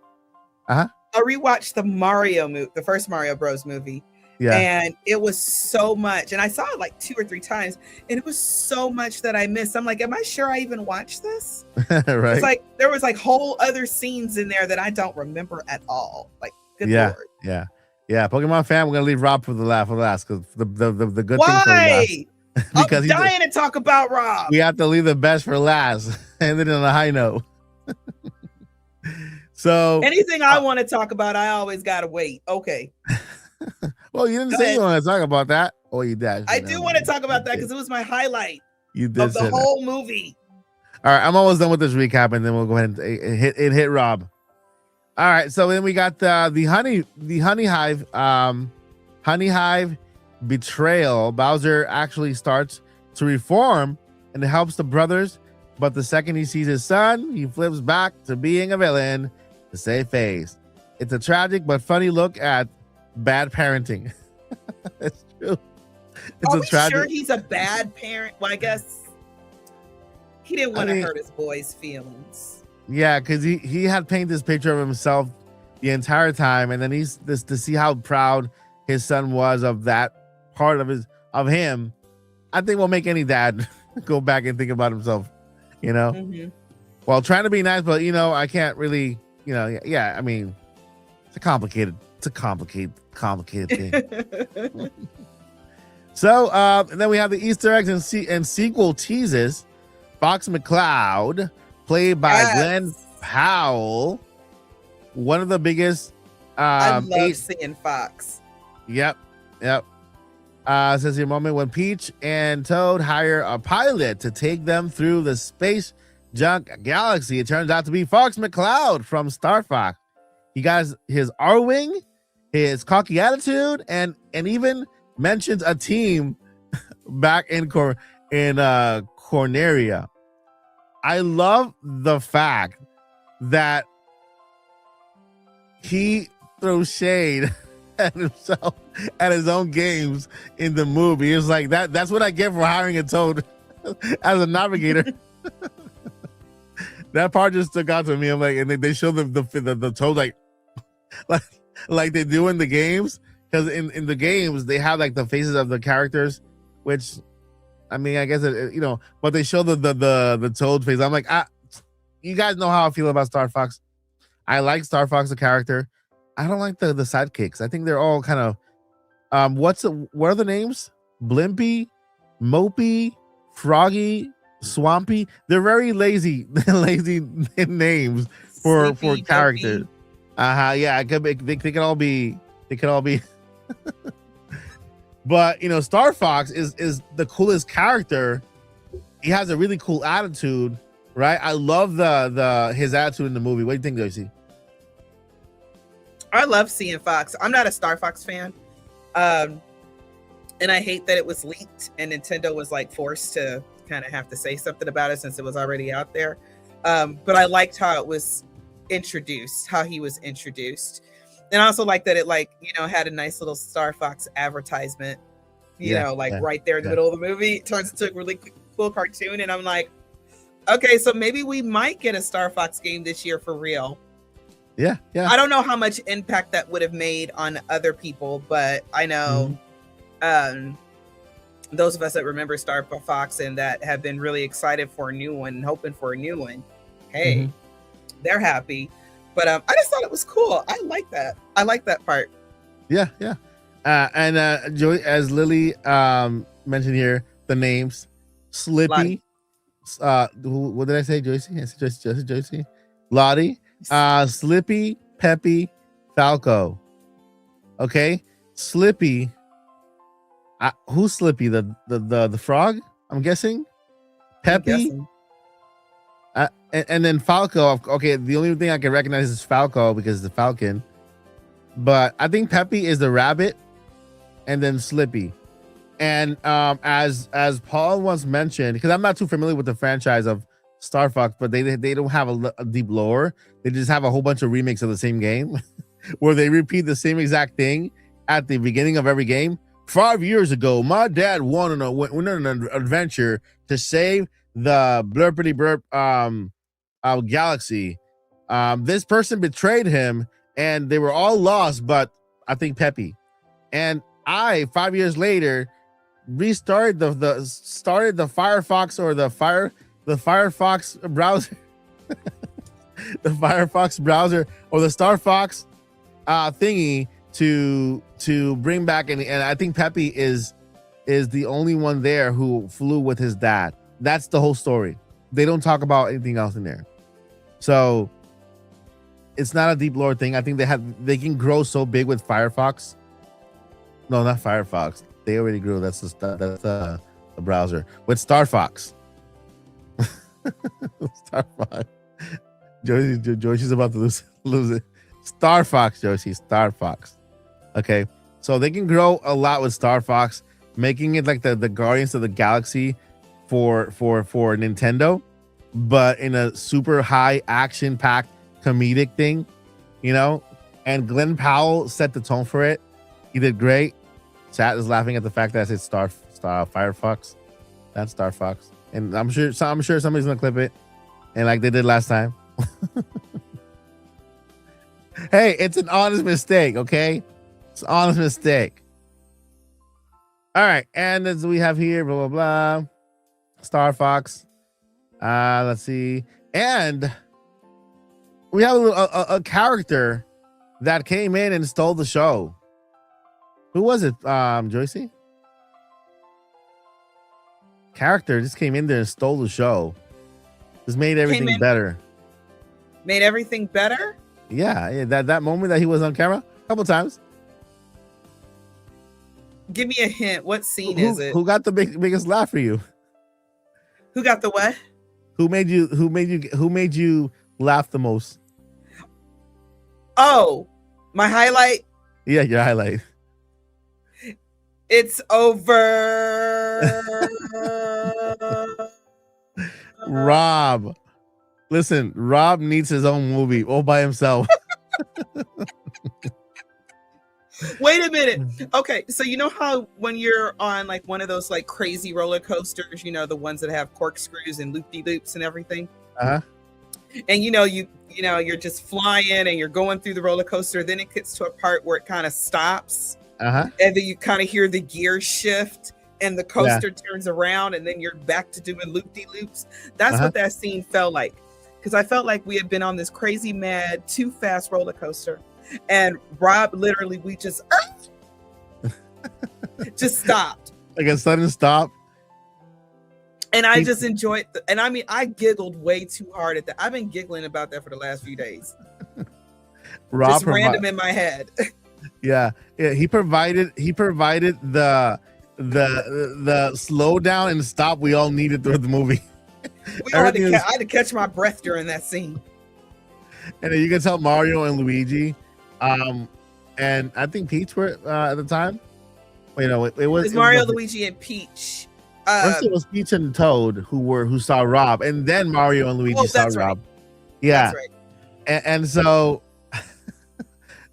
I rewatched the first Mario Bros movie. Yeah. And it was so much, and I saw it like 2 or 3 times, and it was so much that I missed. I'm like, am I sure I even watched this? Right. It's like there was like whole other scenes in there that I don't remember at all. Like, good Lord. Yeah. Pokemon fan, we're gonna leave Rob for the last because the good Why? thing for last. Because I'm dying to talk about Rob. We have to leave the best for last, and then on a high note. So anything I want to talk about, I always gotta wait. Okay. Well, you didn't say you want to talk about that. Oh, you did. I do want to talk about that because it was my highlight. You did of the whole movie. All right, I'm almost done with this recap, and then we'll go ahead and hit Rob. All right, so then we got the honey hive betrayal. Bowser actually starts to reform and helps the brothers, but the second he sees his son, he flips back to being a villain to save face. It's a tragic but funny look at bad parenting. It's true. Are we sure he's a bad parent? Well, I guess he didn't want to hurt his boy's feelings. Yeah, because he had painted this picture of himself the entire time, and then he's this to see how proud his son was of that part of him. I think will make any dad go back and think about himself, while trying to be nice, but I can't really, I mean, it's a complicated It's a complicated thing. So, and then we have the Easter eggs and sequel teases. Fox McCloud, played by Glenn Powell, one of the biggest. I love seeing Fox. Yep. Says your moment when Peach and Toad hire a pilot to take them through the space junk galaxy. It turns out to be Fox McCloud from Star Fox. He got his R-Wing, his cocky attitude, and even mentions a team back in Corneria. I love the fact that he throws shade at himself at his own games in the movie. It's like that's what I get for hiring a Toad as a navigator. That part just stuck out to me. I'm like, and they show the Toad like they do in the games. Because in the games, they have like the faces of the characters, which, I mean, I guess, but they show the Toad face. I'm like, you guys know how I feel about Star Fox. I like Star Fox, the character. I don't like the sidekicks. I think they're all kind of, what are the names? Blimpy, Mopey, Froggy, Swampy. They're very lazy names for characters. Yeah, they could all be. But Star Fox is the coolest character. He has a really cool attitude, right? I love his attitude in the movie. What do you think, Josie? I love seeing Fox. I'm not a Star Fox fan, and I hate that it was leaked and Nintendo was like forced to kind of have to say something about it since it was already out there. But I liked how it was introduced, how he was introduced. And I also like that it had a nice little Star Fox advertisement, right there in the middle of the movie. It turns into a really cool cartoon. And I'm like, okay, so maybe we might get a Star Fox game this year for real. Yeah. I don't know how much impact that would have made on other people, but I know those of us that remember Star Fox and that have been really excited for a new one and hoping for a new one, hey, they're happy. But I just thought it was cool. I like that. I like that part. Yeah. And Joy, as Lily mentioned here, the names Slippy. What did I say, Joycey? I said Joycey. Lottie. Slippy, Peppy, Falco. Okay, Slippy. Who's Slippy? The frog? I'm guessing. Peppy. And then Falco. Okay, the only thing I can recognize is Falco because it's the Falcon. But I think Peppy is the rabbit, and then Slippy. And as Paul once mentioned, because I'm not too familiar with the franchise of Star Fox, but they don't have a deep lore. They just have a whole bunch of remakes of the same game, where they repeat the same exact thing at the beginning of every game. 5 years ago, my dad went on an adventure to save the blurpity blurp galaxy. This person betrayed him, and they were all lost, but I think Peppy. And I, 5 years later, restarted started the Firefox or the Firefox browser, the Firefox browser or the Star Fox thingy to bring back, and I think Peppy is the only one there who flew with his dad. That's the whole story. They don't talk about anything else in there, so it's not a deep lore thing. I think they can grow so big with Firefox. No, not Firefox. They already grew. That's the browser with Star Fox. Star Fox. Joyce's about to lose it. Star Fox, Joyce. Star Fox. Okay, so they can grow a lot with Star Fox, making it like the Guardians of the Galaxy for Nintendo, but in a super high action packed comedic thing, And Glenn Powell set the tone for it. He did great. Chat is laughing at the fact that I said Star Firefox. That's Star Fox, and I'm sure somebody's gonna clip it, and like they did last time. Hey, it's an honest mistake, okay? It's an honest mistake. All right, and as we have here, blah blah blah, Star Fox. Let's see, and we have a character that came in and stole the show. Who was it? Joycey? Character just came in there and stole the show. Just made everything better. Made everything better? Yeah, that moment that he was on camera a couple times. Give me a hint. What scene is it? Who got the biggest laugh for you? Who got the what? Who made you laugh the most? Oh, my highlight? Yeah, your highlight. It's over. R.O.B. Listen, R.O.B needs his own movie all by himself. Wait a minute. Okay, so you know how when you're on like one of those like crazy roller coasters, you know, the ones that have corkscrews and loop-de-loops and everything? Uh-huh. And you're just flying and you're going through the roller coaster, then it gets to a part where it kind of stops. Uh-huh. And then you kind of hear the gear shift and the coaster turns around and then you're back to doing loop-de-loops. That's what that scene felt like. Because I felt like we had been on this crazy, mad, too fast roller coaster. And R.O.B literally, we just stopped. Like a sudden stop. And I just enjoyed and I mean, I giggled way too hard at that. I've been giggling about that for the last few days. Just random in my head. Yeah. He provided the slow down and stop we all needed through the movie. I had to catch my breath during that scene. And you can tell Mario and Luigi, and I think Peach were at the time. You know, it was Mario, Luigi, and Peach. First it was Peach and Toad who saw R.O.B, and then Mario and Luigi saw R.O.B. Right. Yeah, that's right. And so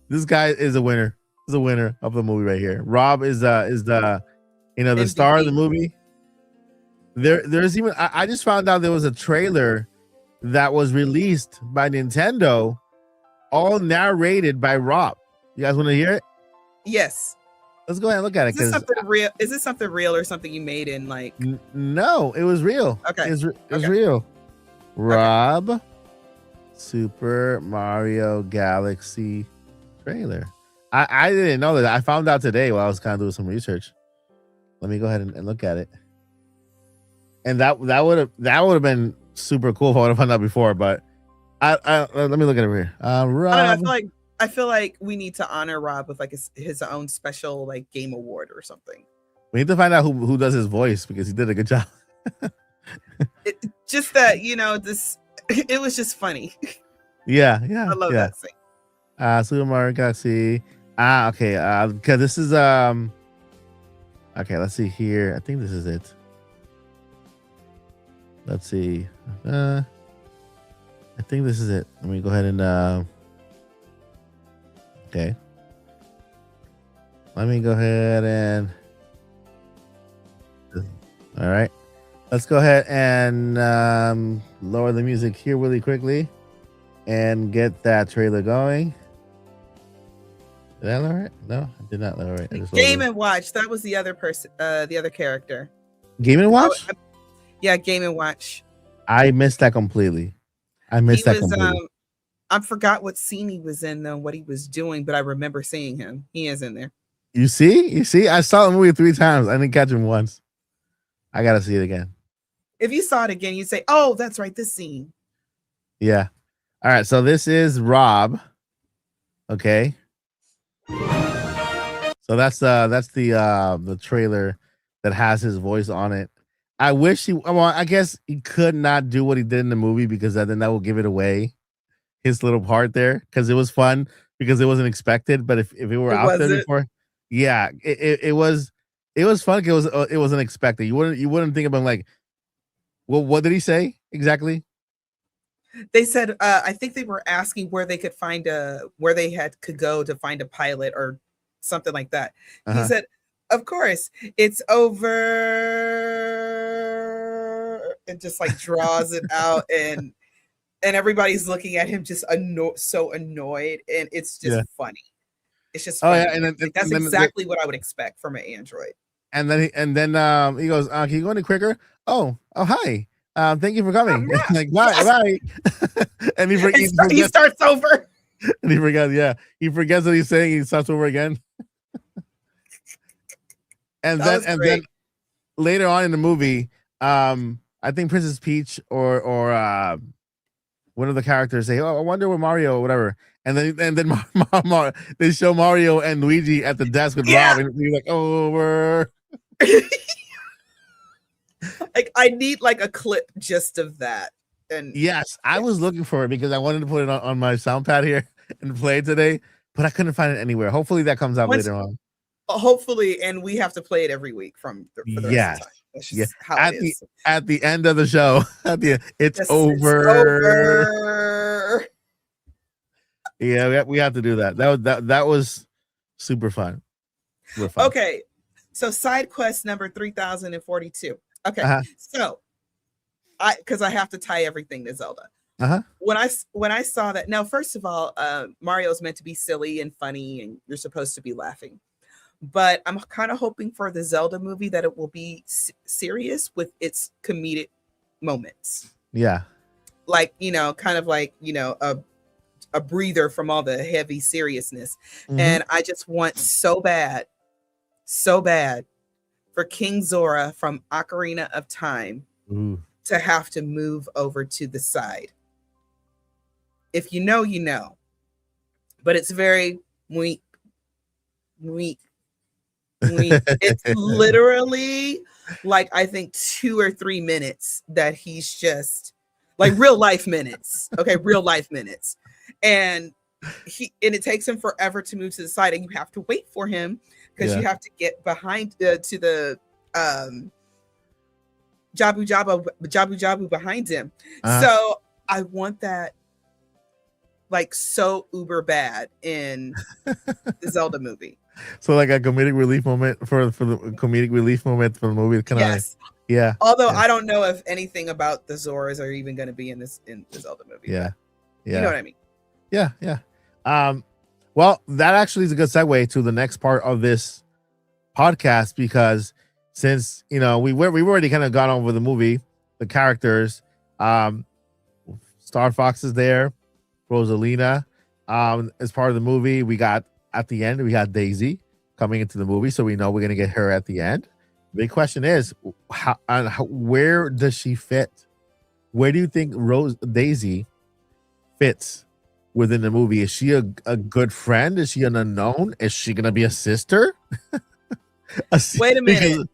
this guy is a winner. Is a winner of the movie right here. R.O.B is the the star of the movie. There's even I just found out there was a trailer that was released by Nintendo, all narrated by R.O.B. You guys want to hear it? Yes. Let's go ahead and look at it. Is this something real? Is this something real or something you made in like? No, it was real. Okay, it was real. R.O.B. Super Mario Galaxy trailer. I didn't know that. I found out today while I was kind of doing some research. Let me go ahead and look at it. And that would have been super cool if I would have found out before. But let me look at it over here. R.O.B. I feel like we need to honor R.O.B with like his own special like game award or something. We need to find out who does his voice because he did a good job. Just that it was just funny. Yeah. I love that thing. Super Mario Galaxy. Okay. Because this is okay. Let's see here. I think this is it. Let's see. I think this is it. Let me go ahead and okay. Let me go ahead and all right. Let's go ahead and lower the music here really quickly and get that trailer going. Did I lower it? No, I did not lower it. Game and Watch. That was the other person, the other character. Game and Watch? Yeah, Game and Watch. I missed that completely. Completely. I forgot what scene he was in though, what he was doing, but I remember seeing him. He is in there. You see? I saw the movie 3 times. I didn't catch him once. I gotta see it again. If you saw it again, you'd say, "Oh, that's right, this scene." Yeah. All right. So this is R.O.B. Okay. So that's the trailer that has his voice on it. I wish I guess he could not do what he did in the movie because then that will give it away. His little part there because it was fun because it wasn't expected. But if it were out there before, yeah, it was fun. It was unexpected. You wouldn't think about like, well, what did he say exactly? They said I think they were asking where they could find where they could go to find a pilot or something like that. He said, "Of course, it's over," and just like draws it out and everybody's looking at him just so annoyed, and it's just funny. It's just funny. Oh yeah, and that's exactly what I would expect from an Android. And then he goes, "Can you go any quicker?" Oh, hi. Thank you for coming. Like bye. And he starts over. And he forgets. Yeah, he forgets what he's saying. He starts over again. And That then was and then great. later on in the movie, I think Princess Peach or one of the characters say, "Oh, I wonder where Mario or whatever." And then they show Mario and Luigi at the desk with Yeah. Rob, and he's like, "Oh, we're." Like I need like a clip just of that. And Yes, I was looking for it because I wanted to put it on my sound pad here and play it today, but I couldn't find it anywhere. Hopefully that comes out once later on. hopefully, and we have to play it every week for the rest of Yes. the time. That's Yeah. just how it At the is. at the end of the show, at the it's Yes, it's over. over. Yeah, we have to do that. That was super fun. Super fun. Okay. So side quest number 3042. Okay. Uh-huh. So because I have to tie everything to Zelda. Uh-huh. When I saw that, now first of all, Mario's meant to be silly and funny, and you're supposed to be laughing. But I'm kind of hoping for the Zelda movie that it will be serious with its comedic moments. Yeah. Like, kind of like, a breather from all the heavy seriousness. Mhm. And I just want so bad for King Zora from Ocarina of Time Ooh. to have to move over to the side. If you know, you know. But it's very weak. It's literally like I think 2 or 3 minutes that he's just like real life minutes. Okay, real life minutes. And it takes him forever to move to the side, and you have to wait for him because you have to get behind to the Jabu behind him. So I want that like so uber bad in the Zelda movie. So like a comedic relief moment for the comedic relief moment for the movie. Yes. Yeah. Although yeah. I don't know if anything about the Zoras are even going to be in the Zelda movie. Yeah. Yeah. You know what I mean? Yeah. Yeah. Well, that actually is a good segue to the next part of this podcast, because since we've already kind of gone over the movie, the characters, Star Fox is there, Rosalina, as part of the movie. We got at the end, we got Daisy coming into the movie, so we know we're gonna get her at the end. The big question is, where does she fit? Where do you think Daisy fits within the movie? Is she a good friend? Is she an unknown? Is she gonna be a sister? Wait a minute.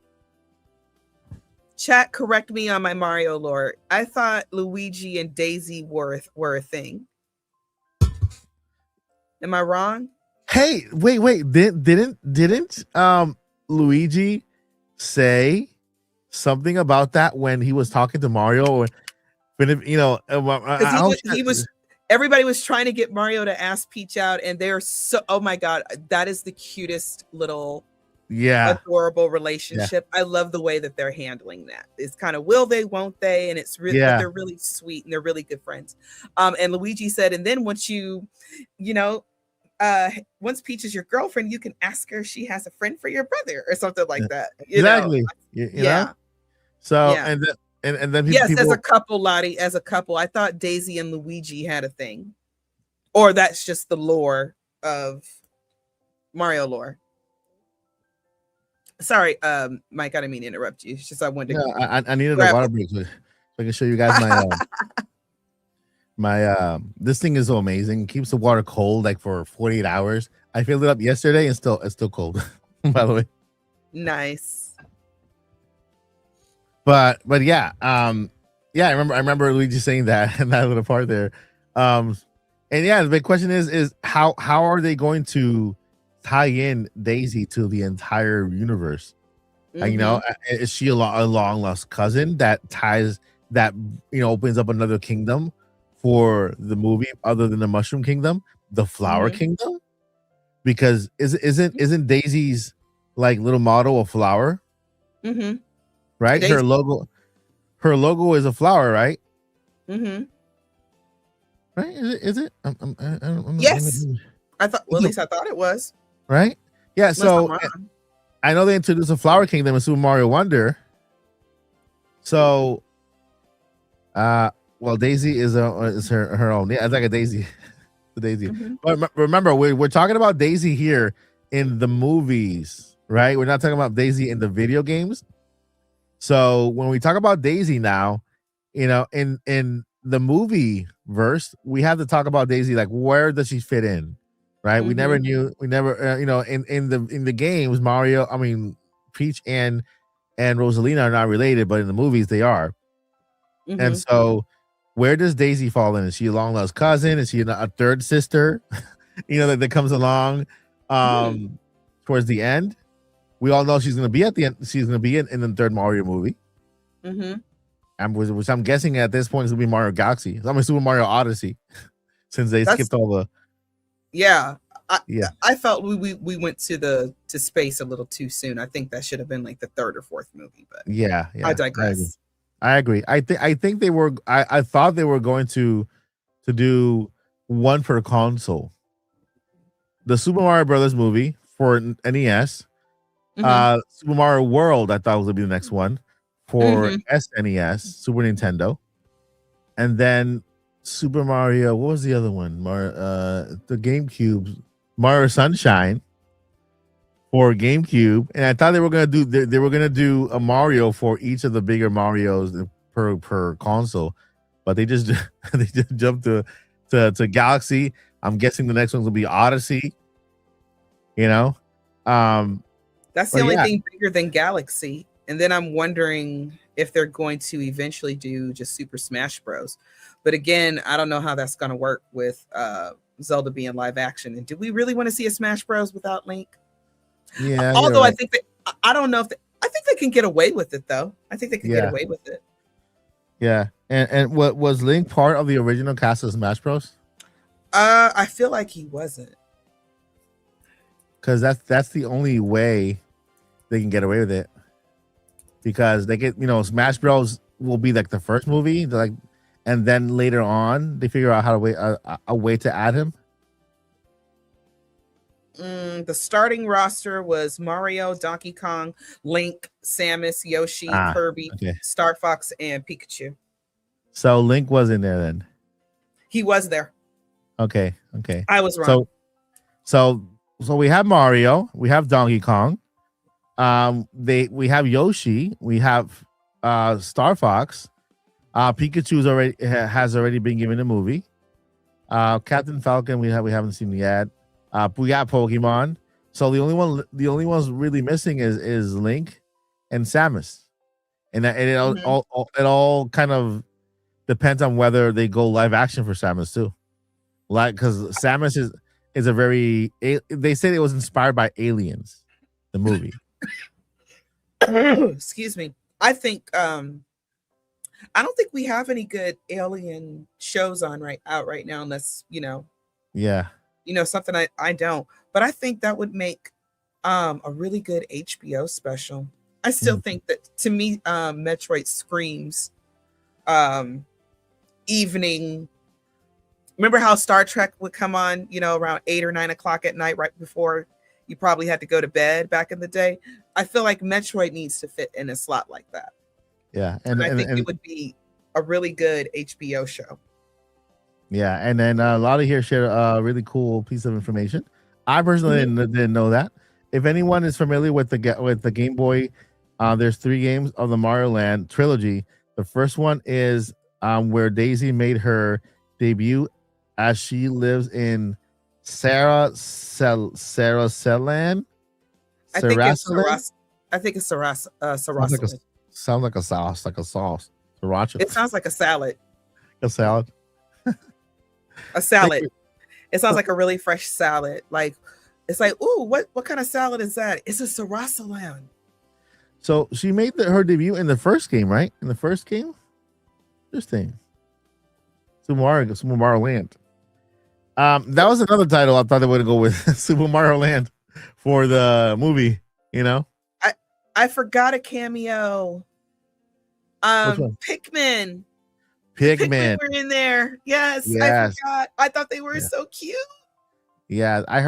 Chat, correct me on my Mario lore. I thought Luigi and Daisy were a thing. Am I wrong? Hey, wait! Didn't Luigi say something about that when he was talking to Mario? Or he was. Everybody was trying to get Mario to ask Peach out, and they're so. Oh my god, that is the cutest little, adorable relationship. I love the way that they're handling that. It's kind of will they, won't they, and it's really, but they're really sweet and they're really good friends. And Luigi said, and then once once Peach is your girlfriend, you can ask her if she has a friend for your brother or something like that. Exactly. You know? So and then yes, as a couple, Lottie, as a couple, I thought Daisy and Luigi had a thing, or that's just the lore of Mario lore. Sorry, Mike, I didn't mean to interrupt you. It's just I wanted to. I needed a water break so I can show you guys my this thing is so amazing. It keeps the water cold like for 48 hours. I filled it up yesterday and it's still cold. By the way. Nice. But yeah, I remember Luigi saying that and that little part there. And yeah, the big question is how are they going to tie in Daisy to the entire universe? Mm-hmm. Is she a long lost cousin that opens up another kingdom for the movie other than the Mushroom Kingdom, the Flower Kingdom? Because isn't Daisy's like little motto a flower? Mm-hmm. Right? Daisy. Her logo is a flower, right? Mm-hmm. Right? Is it? I don't yes. I thought. Well, at least I thought it was. Right? Yeah. So I know they introduced a Flower Kingdom in Super Mario Wonder. So, well, Daisy is her own. Yeah, it's like a daisy. The Daisy. Mhm. But remember, we're talking about Daisy here in the movies, right? We're not talking about Daisy in the video games. So when we talk about Daisy now, in the movie verse, we have to talk about Daisy. Like, where does she fit in? Right? We never Mhm. knew. We never, in the games, Mario. I mean, Peach and Rosalina are not related, but in the movies they are. And Mhm. so, where does Daisy fall in? Is she a long lost cousin? Is she a third sister? That comes along Hmm. um towards the end. We all know she's gonna be at the end. She's gonna be in the third Mario movie. Mhm. Which I'm guessing at this point is gonna be Mario Galaxy. I mean Super Mario Odyssey, since they That's skipped all the yeah. I yeah I felt we went to space a little too soon. I think that should have been like the third or fourth movie, but I yeah. I agree. digress. I agree. I think they were. I thought they were going to do one per console. The Super Mario Brothers movie for NES. Mhm. Super Mario World, I thought was gonna be the next one for Mhm. SNES, Super Nintendo, and then Super Mario. What was the other one? The GameCube, Mario Sunshine for GameCube, and I thought they were gonna do they were gonna do a Mario for each of the bigger Mario's per console, but they just they just jumped to Galaxy. I'm guessing the next one's will be Odyssey. You know, um, That's the but only yeah, thing bigger than Galaxy. And then I'm wondering if they're going to eventually do just Super Smash Bros. But again, I don't know how that's going to work with Zelda being live action. And do we really want to see a Smash Bros without Link? yeah, you're Although I right. think that I don't know if I think they can get away with it though. I think they could get Yeah, away with it. yeah. And what was Link part of the original cast of Smash Bros? I feel like he wasn't. Because that's the only way they can get away with it. Because they get Smash Bros will be like the first movie, like, and then later on they figure out how to a way to add him. The starting roster was Mario, Donkey Kong, Link, Samus, Yoshi, Ah, Kirby, okay. Star Fox, and Pikachu. So Link was in there then. He was there. Okay, okay. I was wrong. So we have Mario, we have Donkey Kong, we have Yoshi, we have Star Fox, Pikachu's has already been given a movie. Captain Falcon we haven't seen yet. We got Pokemon. So the only ones really missing is Link and Samus. And Mhm. it all kind of depends on whether they go live action for Samus too. Like, because Samus is a very they said it was inspired by Aliens, the movie. Excuse me. I think I don't think we have any good alien shows on right now unless, Yeah. something I don't. But I think that would make a really good HBO special. I still Mm. think that to me Metroid screams um evening. Remember how Star Trek would come on, around 8 or 9 o'clock at night, right before you probably had to go to bed back in the day? I feel like Metroid needs to fit in a slot like that. Yeah. And I think it would be a really good HBO show. Yeah, and then a lot of here share a really cool piece of information. I personally Mhm. didn't know that. If anyone is familiar with the Game Boy, there's 3 games of the Mario Land trilogy. The first one is where Daisy made her debut as she lives in Sarasaland. I think it's Sarasaland? I think it's Sounds like a Sarasaland. sounds like a sauce, like a sauce. Sriracha. It sounds like a salad. A salad. A Thank salad. you. It sounds like a really fresh salad. Like it's like, ooh, what kind of salad is that? It's a Sarasaland. So she made her debut in the first game, right? In the first game? Interesting. Super Mario Land. That was another title I thought they would go with Super Mario Land for the movie, you know? I forgot a cameo. Which one? Pikmin. Pikmin Pigman. were in there. Yes, I Yes. forgot. I thought they were Yeah. so cute. Yeah. I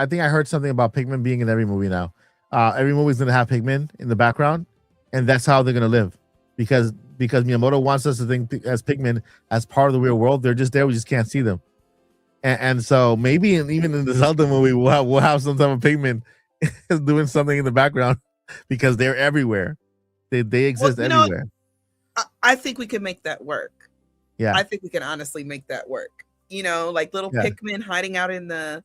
think I heard something about Pigman being in every movie now. Every movie's gonna have Pigman in the background, and that's how they're gonna live. Because Miyamoto wants us to think as Pigman as part of the real world. They're just there, we just can't see them. And so maybe even in the Zelda movie, we'll have some type of pigment doing something in the background because they're everywhere. They Well, exist you know, everywhere. I think we can make that work. Yeah, I think we can honestly make that work. You know, like little yeah, Pikmin hiding out in the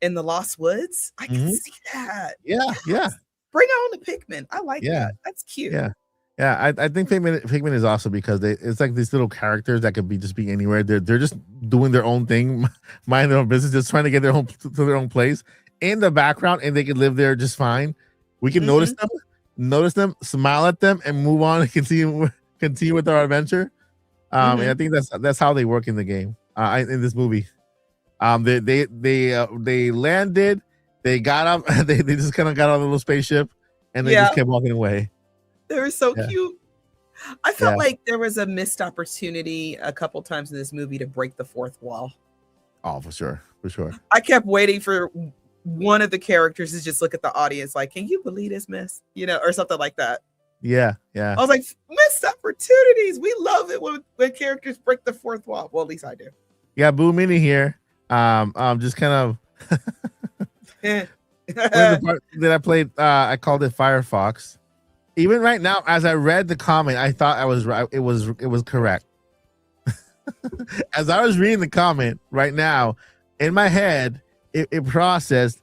Lost Woods. I can hmm see that. yeah, yeah, Yes. Bring on the Pikmin. I like yeah, that. That's cute. yeah. Yeah, I think Pigment is awesome because it's like these little characters that could be just be anywhere. They're just doing their own thing, mind their own business, just trying to get their own to their own place in the background, and they can live there just fine. We can Hmm. notice them, smile at them, and move on and continue with our adventure. And Hmm. I think that's how they work in the game. In this movie, they landed, they got up, they just kind of got on a little spaceship, and they just Yeah, kept walking away. they were so Yeah, cute. I felt yeah. like there was a missed opportunity a couple times in this movie to break the fourth wall. Oh, for sure, for sure. I kept waiting for one of the characters to just look at the audience like, "Can you believe this, miss?" You know, or something like that. Yeah, yeah, I was like, "Missed opportunities. We love it when characters break the fourth wall." Well, at least I do. yeah. Boo Mini here. Just kind of when the part that I played, I called it Firefox. Even right now, as I read the comment, I thought I was right. It was correct. As I was reading the comment right now, in my head, it processed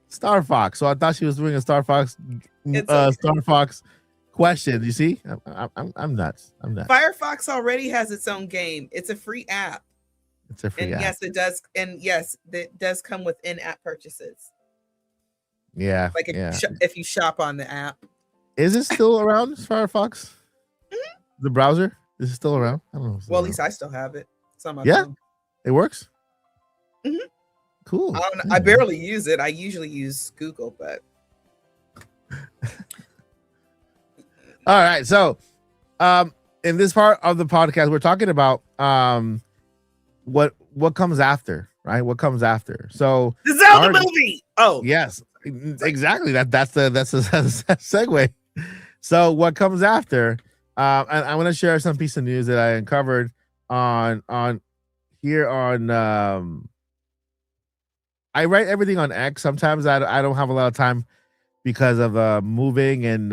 Star Fox. So I thought she was doing a It's okay. Star Fox question. You see, I'm nuts. I'm nuts. Firefox already has its own game. It's a free app. It's a free And app. yes, it does. And yes, it does come with in-app purchases. Yeah, Like yeah. if you shop on the app. Is it still around, Firefox? The browser is it still around? I don't know. If it's Well, at around. least I still have it. It's on my Yeah, phone. it works. Mhm. Cool. I barely use it. I usually use Google, but All right. So, in this part of the podcast, we're talking about what comes after, right? What comes after? So, the Zelda our- movie. Oh, yes, exactly. That's the segue. So, what comes after? And I'm going to share some piece of news that I uncovered on here on. I write everything on X. Sometimes I don't have a lot of time because of moving and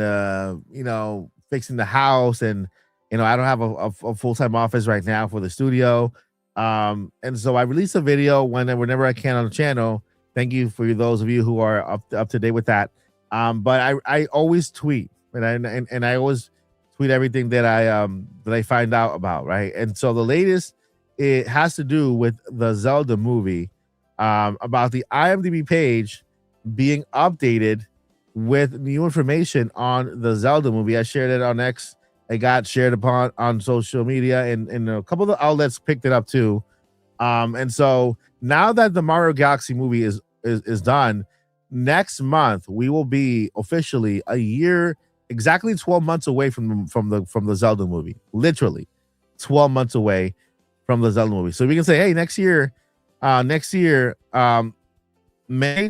fixing the house, and I don't have a full-time office right now for the studio, and so I release a video whenever I can on the channel. Thank you for those of you who are up to date with that. But I always tweet, and I always tweet everything that I find out about, right? And so the latest, it has to do with the Zelda movie, about the IMDb page being updated with new information on the Zelda movie. I shared it on X. It got shared upon on social media, and a couple of the outlets picked it up too. And so now that the Mario Galaxy movie is done, next month we will be officially a year, exactly 12 months away from the Zelda movie. Literally 12 months away from the Zelda movie. So we can say, hey, next year, May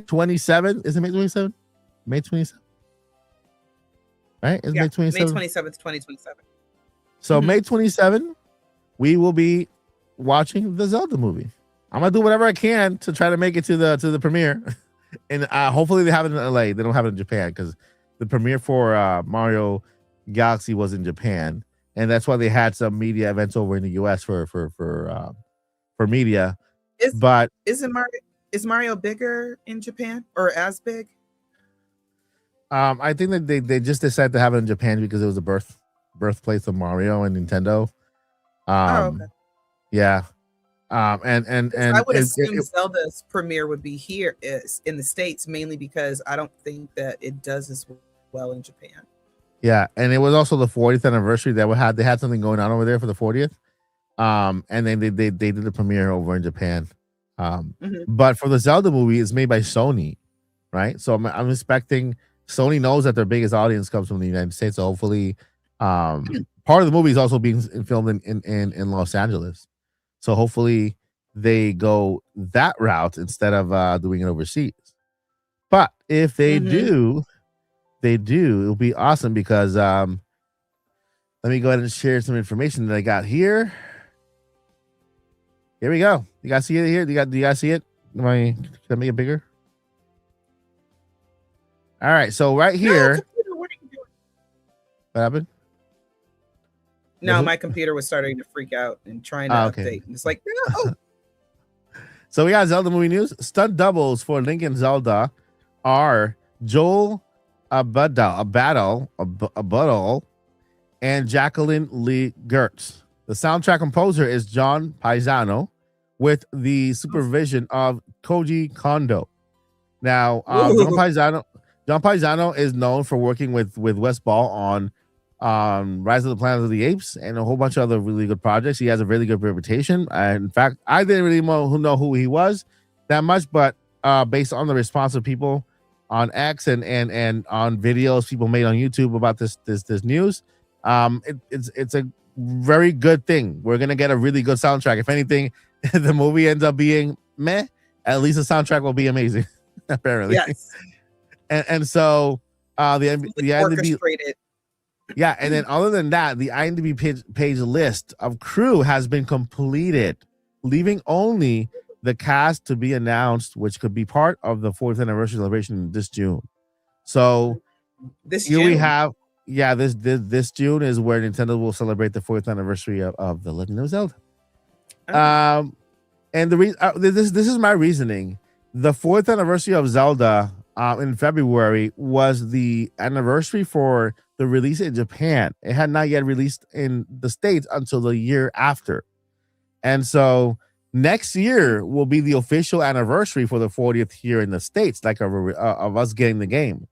27th. Is it May 27th? May 27th, right? It's yeah, May 27th. May 27th, 2027. So Mhm. May 27th, we will be watching the Zelda movie. I'm gonna do whatever I can to try to make it to the premiere, and hopefully they have it in LA. They don't have it in Japan because the premiere for Mario Galaxy was in Japan, and that's why they had some media events over in the US for media. Is But is Mario bigger in Japan or as big? I think that they just decided to have it in Japan because it was the birthplace of Mario and Nintendo. Oh, okay. Yeah. And 'Cause I would it, assume Zelda's premiere would be here is in the States, mainly because I don't think that it does as well in Japan. yeah, and it was also the 40th anniversary that they had something going on over there for the 40th. And then they did the premiere over in Japan. Mhm. But for the Zelda movie, it's made by Sony, right? So I'm expecting Sony knows that their biggest audience comes from the United States. So hopefully, part of the movie is also being filmed in Los Angeles. So hopefully they go that route instead of doing it overseas. But if they Mhm. do, it'll be awesome because let me go ahead and share some information that I got here. Here we go. You guys see it here? Do you guys see it? Can I make it bigger? All right. So right here. No, computer, what are you doing? What happened? No, my computer was starting to freak out and trying to update. And it's like, no. So we got Zelda movie news. Stunt doubles for Link and Zelda are Joel Abadal, and Jacqueline Lee Gertz. The soundtrack composer is John Paisano, with the supervision of Koji Kondo. Now, John Paisano is known for working with Wes Ball on Rise of the Planet of the Apes and a whole bunch of other really good projects. He has a really good reputation. And in fact, I didn't really know who he was that much, but based on the response of people on X and on videos people made on YouTube about this news, it's a very good thing. We're gonna get a really good soundtrack. If anything, the movie ends up being meh, at least the soundtrack will be amazing. Apparently, yes. And so the orchestrated. Yeah, and then other than that, the IMDb page list of crew has been completed, leaving only the cast to be announced, which could be part of the 4th anniversary celebration this June. So this here June. we have, this June is where Nintendo will celebrate the 4th anniversary of The Legend of Zelda. And the reason this is my reasoning. The 4th anniversary of Zelda in February was the anniversary for the release in Japan. It had not yet released in the States until the year after. And so next year will be the official anniversary for the 40th year in the States, like of us getting the game.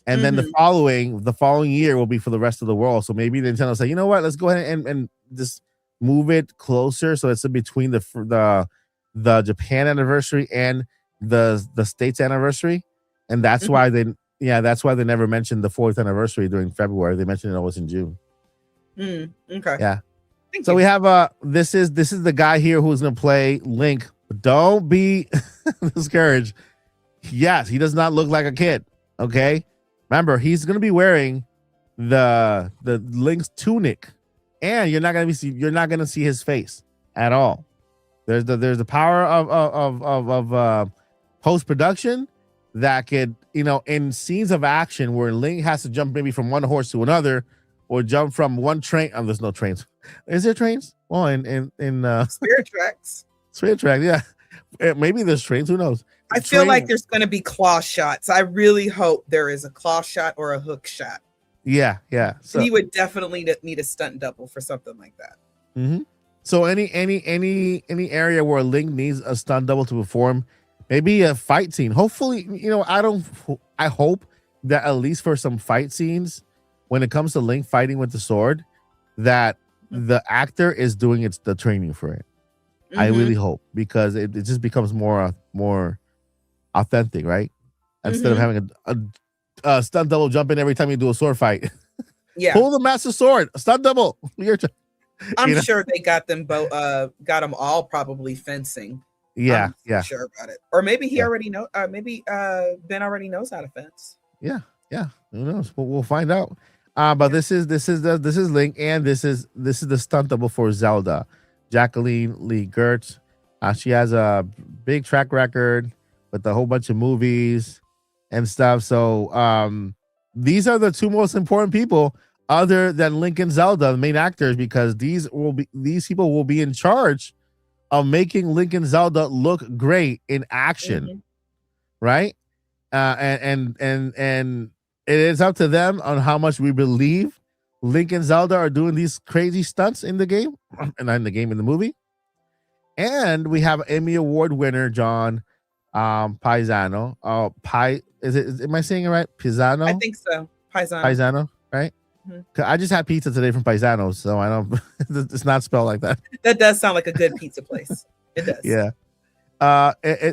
And then the following year will be for the rest of the world. So maybe Nintendo say, you know what, let's go ahead and just move it closer so it's in between the Japan anniversary and the States anniversry. And that's why they never mentioned the 4th anniversary during February. They mentioned it always in June. Okay. Yeah. So we have this is the guy here who's gonna play Link. Don't be discouraged. Yes, he does not look like a kid. Okay. Remember, he's gonna be wearing the Link's tunic, and you're not gonna see his face at all. There's the power of post-production that could, in scenes of action where Link has to jump maybe from one horse to another or jump from one train. Oh, there's no trains. Is there trains? Well, in Spirit Tracks. Spirit Track, yeah. Maybe there's trains. Who knows? I feel like there's going to be claw shots. I really hope there is a claw shot or a hook shot. Yeah. So he would definitely need a stunt double for something like that. Mm-hmm. So any area where Link needs a stunt double to perform, maybe a fight scene. Hopefully, I hope that at least for some fight scenes, when it comes to Link fighting with the sword, that the actor is doing the training for it. I really hope, because it just becomes more authentic, right? Instead of having a stunt double jump in every time you do a sword fight. Yeah. Pull the master sword, stunt double. I'm sure they got them both. Got them all probably fencing. Yeah. Sure about it. Or maybe he already know. Maybe Ben already knows how to fence. Yeah. Who knows? We'll find out. But this is Link, and this is the stunt double for Zelda, Jacqueline Lee Gertz. She has a big track record with a whole bunch of movies and stuff. So these are the two most important people other than Link and Zelda, the main actors, because these people will be in charge of making Link and Zelda look great in action, right? And it is up to them on how much we believe Link and Zelda are doing these crazy stunts in the game, and not in the game, in the movie. And we have Emmy Award winner John Paisano. Am I saying it right? Pisano? I think so. Paisano, right? I just had pizza today from Paisano's, so I don't. It's not spelled like that. That does sound like a good pizza place. It does. Yeah.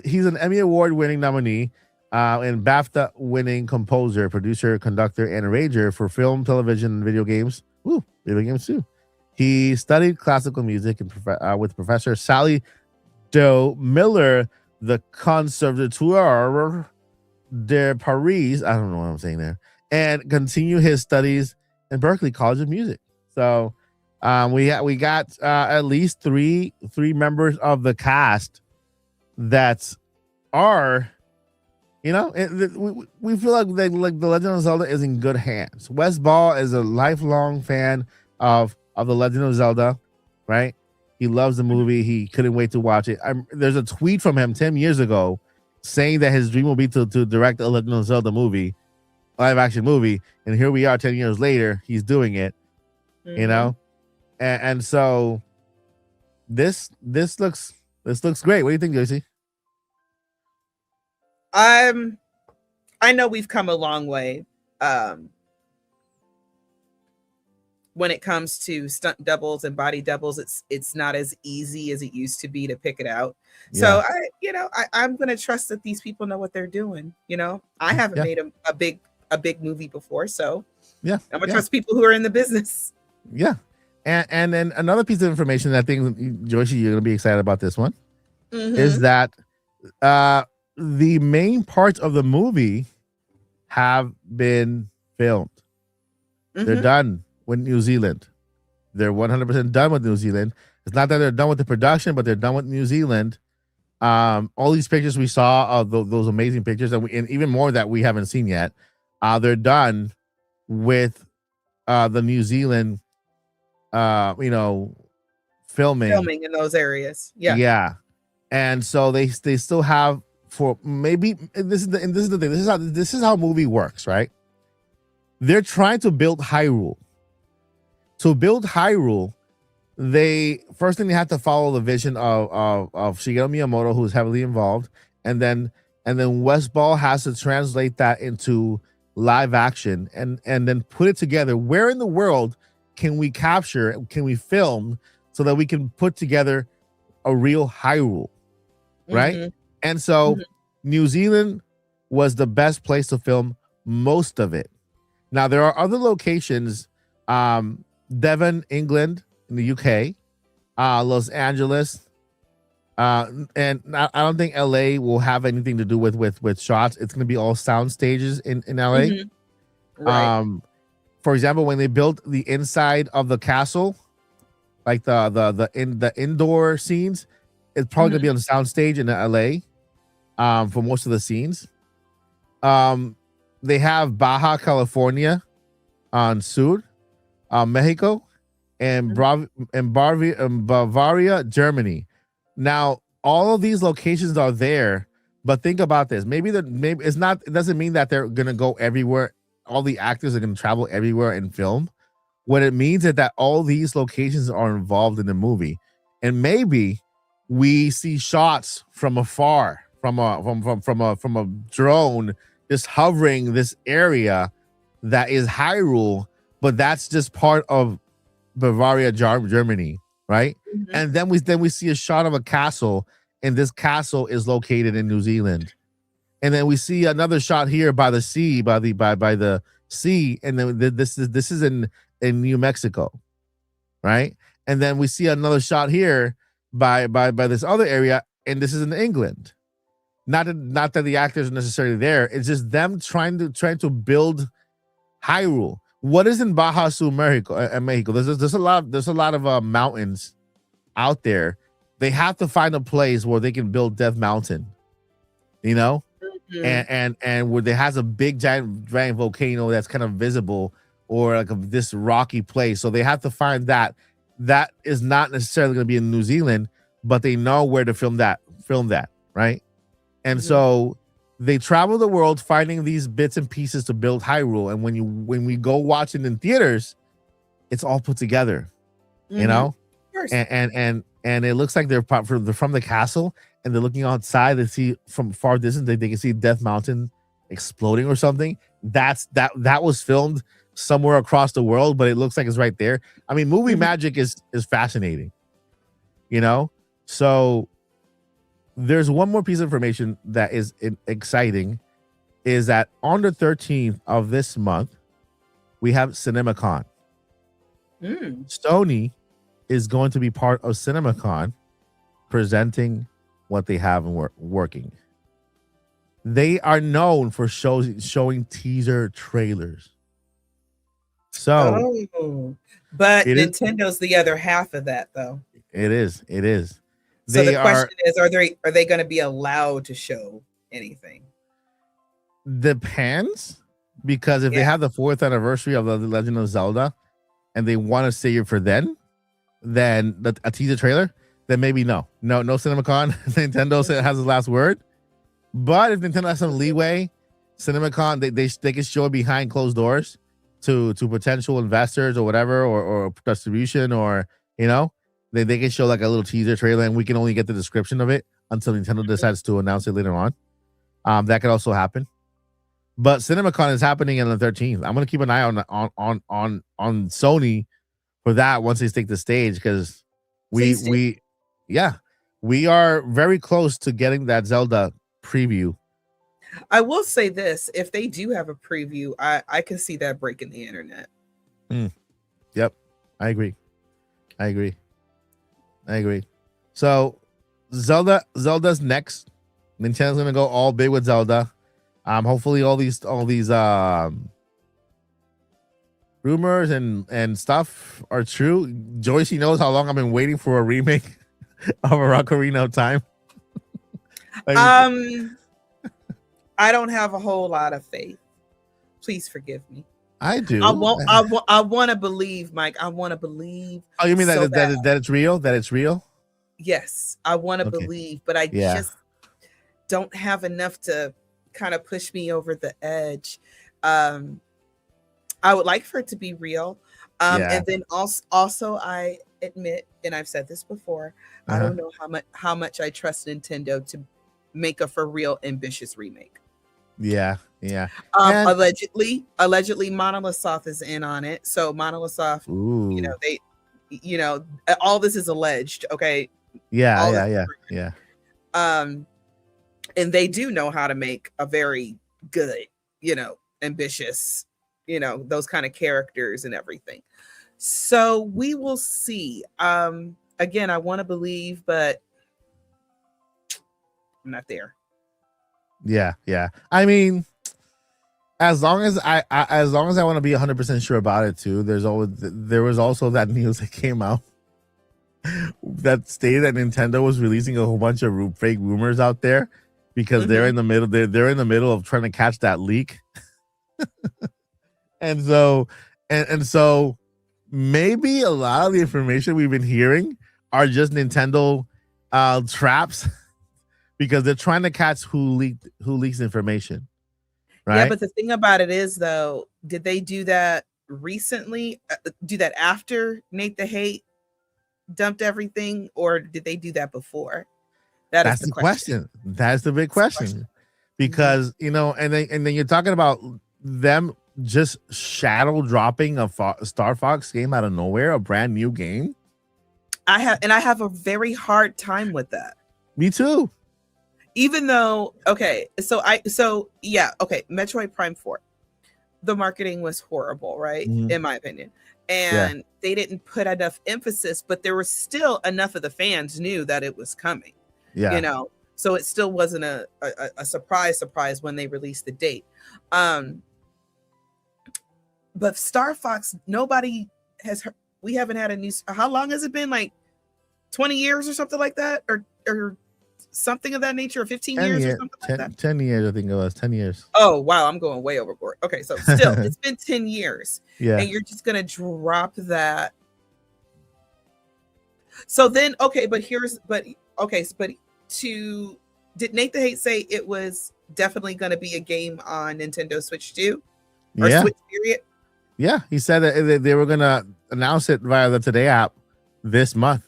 He's an Emmy Award winning nominee, and BAFTA winning composer, producer, conductor, and arranger for film, television, and video games. Ooh, video games too. He studied classical music with Professor Sally Doe Miller, the Conservatoire de Paris. I don't know what I'm saying there. And continue his studies in Berklee College of Music. So We got at least three members of the cast that are, we feel like the Legend of Zelda is in good hands. Wes Ball is a lifelong fan of the Legend of Zelda, right? He loves the movie. He couldn't wait to watch it. There's a tweet from him 10 years ago saying that his dream will be to direct a Legend of Zelda movie, live action movie, and here we are 10 years later. He's doing it, you know, and so this looks great. What do you think, Josie? I know we've come a long way when it comes to stunt doubles and body doubles. It's not as easy as it used to be to pick it out. So I'm gonna trust that these people know what they're doing. I haven't made a big movie before, so I'm gonna trust people who are in the business. Yeah. And then another piece of information that I think, Joyce, you're gonna be excited about this one, is that the main parts of the movie have been filmed. They're done with New Zealand. They're 100% done with New Zealand. It's not that they're done with the production, but they're done with New Zealand. All these pictures we saw of those amazing pictures, and even more that we haven't seen yet, they're done with the New Zealand, filming in those areas. Yeah. And so they still have, for maybe, this is the thing. This is how movie works, right? They're trying to build Hyrule. To build Hyrule, first thing they have to follow the vision of Shigeru Miyamoto, who's heavily involved, and then Wes Ball has to translate that into live action and then put it together. Where in the world can we film so that we can put together a real Hyrule, right? And so New Zealand was the best place to film most of it. Now there are other locations, Devon, England, in the UK, Los Angeles, and I don't think LA will have anything to do with shots. It's going to be all sound stages in LA. Right. For example, when they built the inside of the castle, like the indoor scenes, it's probably going to be on the sound stage in LA for most of the scenes. They have Baja California on Sur, Mexico, and Bavaria, Germany. Now, all of these locations are there, but think about this. Maybe it's not. It doesn't mean that they're gonna go everywhere. All the actors are gonna travel everywhere and film. What it means is that all these locations are involved in the movie, and maybe we see shots from afar, from a drone, just hovering this area that is Hyrule, but that's just part of Bavaria, Germany, right? And then we see a shot of a castle, and this castle is located in New Zealand. And then we see another shot here by the sea, by the sea, and then this is in New Mexico, right? And then we see another shot here by this other area, and this is in England. Not that the actors are necessarily there. It's just them trying to build Hyrule. What is in Baja Sur, Mexico? There's a lot of mountains out there. They have to find a place where they can build Death Mountain, and where there has a big giant volcano that's kind of visible, or like this rocky place. So they have to find that. That is not necessarily going to be in New Zealand, but they know where to film that, right? And so they travel the world finding these bits and pieces to build Hyrule. And when we go watch it in theaters, it's all put together, Of course. And it looks like they're from the castle, and they're looking outside. They see from far distance, they can see Death Mountain exploding or something. That was filmed somewhere across the world, but it looks like it's right there. I mean, movie magic is fascinating, So there's one more piece of information that is exciting, is that on the 13th of this month, we have CinemaCon. Sony is going to be part of CinemaCon, presenting what they have working. They are known for showing teaser trailers. So Oh, but it is. Nintendo's the other half of that, though. It is. It is. So the They are question is, are they going to be allowed to show anything? depends because if they Yeah. have the 4th anniversary of the Legend of Zelda and they want to save it for then a teaser trailer, then maybe no CinemaCon. Nintendo has the last word. But if Nintendo has some leeway, CinemaCon they can show it behind closed doors to potential investors or whatever, or distribution, or they can show like a little teaser trailer and we can only get the description of it until Nintendo decides to announce it later on. That could also happen. But CinemaCon is happening on the 13th. I'm gonna keep an eye on Sony for that once they take the stage, because Please do. we are very close to getting that Zelda preview. I will say this: if they do have a preview, I can see that breaking the internet. Yep, I agree. So Zelda's next. Nintendo's gonna go all big with Zelda. Hopefully all these rumors and stuff are true. Joyce, knows how long I've been waiting for a remake of a Ocarina of Time. I don't have a whole lot of faith. Please forgive me. I do. I want to believe, Mike. I want to believe. Oh, you mean so that it's real? That it's real? Yes, I want to believe, but I just don't have enough to kind of push me over the edge. I would like for it to be real. And then also I admit, and I've said this before, I don't know how much I trust Nintendo to make a for real ambitious remake. Yeah. Allegedly Monolith Soft is in on it. So Monolith Soft, all this is alleged. Okay. Yeah. And they do know how to make a very good, ambitious, those kind of characters and everything. So we will see. Again, I want to believe, but I'm not there. Yeah. I mean, as long as I want to be 100% sure about it too, there was also that news that came out that stated that Nintendo was releasing a whole bunch of fake rumors out there because they're in the middle. They're in the middle of trying to catch that leak, and so maybe a lot of the information we've been hearing are just Nintendo traps because they're trying to catch who leaks information. Right? Yeah, but the thing about it is, though, did they do that recently? Do that after Nate the Hate dumped everything, or did they do that before? That's the question. That's the big question. Because and then you're talking about them just shadow dropping a Star Fox game out of nowhere, a brand new game. I have a very hard time with that. Me too. Even though, Metroid Prime 4, the marketing was horrible, right? In my opinion. And they didn't put enough emphasis, but there was still enough of the fans knew that it was coming. Yeah. So it still wasn't a surprise when they released the date. But Star Fox, nobody has heard, we haven't had a new, how long has it been? Like 20 years or something like that? Or something of that nature, or 15 years or something like that? 10 years, I think it was 10 years. Oh, wow. I'm going way overboard. Okay. So still, it's been 10 years. Yeah. And you're just going to drop that. So then, did Nate the Hate say it was definitely going to be a game on Nintendo Switch 2? Or Switch period? Yeah. He said that they were going to announce it via the Today app this month.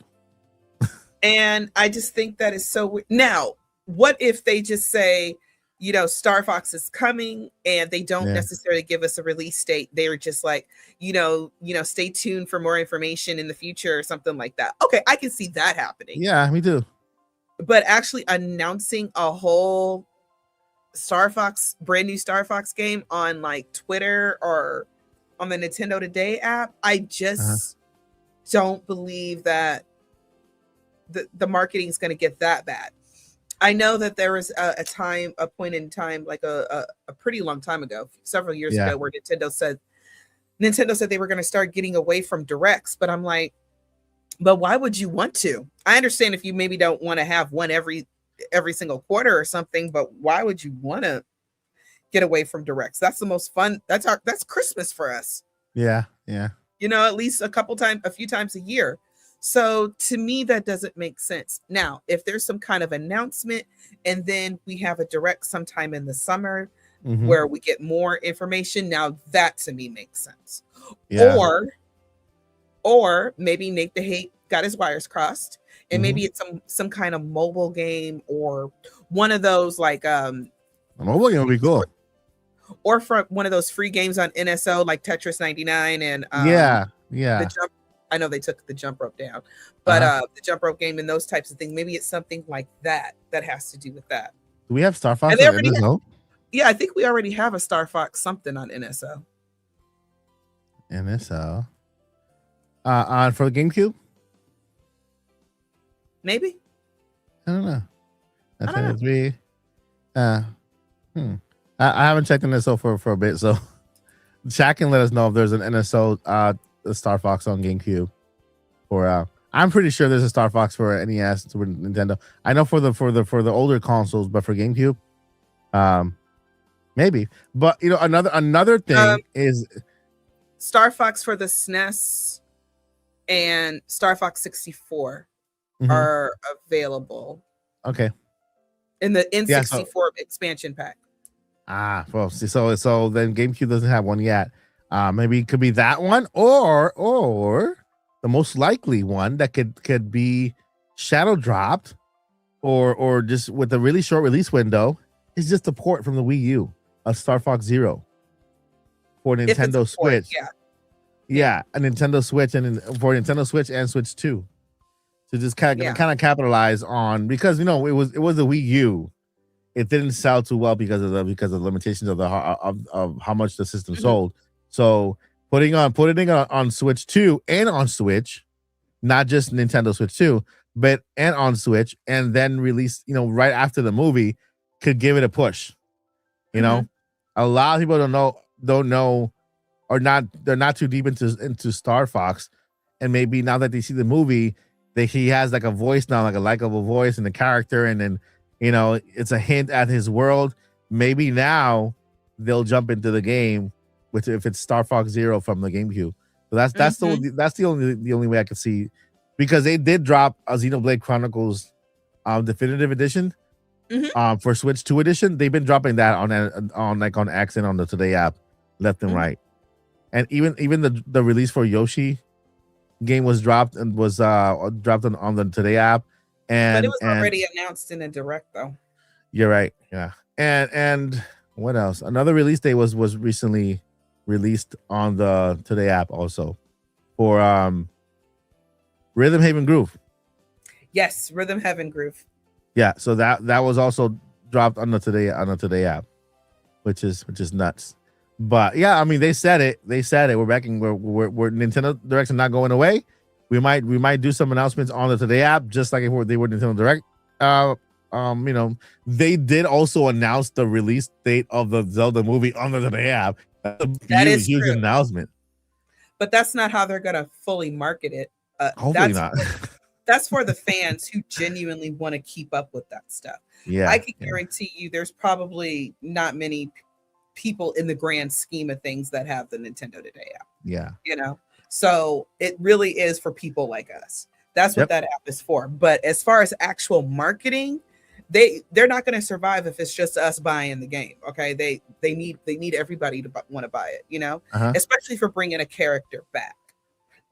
And I just think that is so weird. Now, what if they just say, Star Fox is coming, and they don't necessarily give us a release date? They're just like, stay tuned for more information in the future or something like that. Okay, I can see that happening. Yeah, me too. But actually announcing a whole brand new Star Fox game on like Twitter or on the Nintendo Today app, I just don't believe that the marketing is going to get that bad. I know that there was a point in time, like a pretty long time ago, several years ago, where Nintendo said Nintendo said they were going to start getting away from directs, but I'm like, but why would you want to? I understand if you maybe don't want to have one every single quarter or something, but why would you want to get away from directs? That's the most fun. That's Christmas for us. Yeah. At least a few times a year. So to me, that doesn't make sense. Now, if there's some kind of announcement and then we have a direct sometime in the summer where we get more information, now that to me makes sense. Yeah. Or maybe Nate the Hate got his wires crossed, and maybe it's some kind of mobile game or one of those like a mobile game would be cool. Or from one of those free games on NSO like Tetris 99 and the jump. I know they took the jump rope down, but the jump rope game and those types of things. Maybe it's something like that has to do with that. Do we have Star Fox on NSO? Yeah, I think we already have a Star Fox something on NSO. On for the GameCube? Maybe. I don't know. I haven't checked NSO for a bit, so Shaq can let us know if there's an NSO Star Fox on GameCube. I'm pretty sure there's a Star Fox for NES, Super Nintendo. I know for the older consoles, but for GameCube, maybe. But another thing is Star Fox for the SNES and Star Fox 64 are available. Okay. In the N64 expansion pack. Well, so then GameCube doesn't have one yet. Maybe it could be that one, or the most likely one that could be shadow dropped, or just with a really short release window is just a port from the Wii U of Star Fox Zero for Nintendo Switch. Yeah, a Nintendo Switch and for Nintendo Switch and Switch 2 to just kind of capitalize on, because it was a Wii U. It didn't sell too well because of the limitations of how much the system sold. So putting it on Switch 2 and on Switch, not just Nintendo Switch 2, but and on Switch, and then release right after the movie could give it a push. A lot of people don't know, or they're not too deep into Star Fox, and maybe now that they see the movie, he has like a voice now, like a likable voice and the character, and then it's a hint at his world. Maybe now they'll jump into the game if it's Star Fox Zero from the GameCube. So that's the only way I could see, because they did drop a Xenoblade Chronicles definitive edition for Switch 2 edition. They've been dropping that on X and on the Today app left and right. And even the release for Yoshi game was dropped and was dropped on the Today app. But it was already announced in a direct, though. You're right. Yeah. And what else? Another release date was recently released on the Today app also for Rhythm Haven Groove. Yes, Rhythm Heaven Groove. Yeah, so that was also dropped on the Today app, which is nuts. But yeah, I mean, they said it. We're backing. We're Nintendo Directs are not going away. We might do some announcements on the Today app, just like they were Nintendo Direct. They did also announce the release date of the Zelda movie on the Today app. That is a huge announcement. But that's not how they're gonna fully market it. Hopefully not. That's for the fans who genuinely want to keep up with that stuff. Yeah, I can guarantee you, there's probably not many people in the grand scheme of things that have the Nintendo Today app. Yeah, so it really is for people like us. That's what that app is for. But as far as actual marketing, they're not going to survive if it's just us buying the game. Okay, they need everybody to want to buy it. Especially for bringing a character back.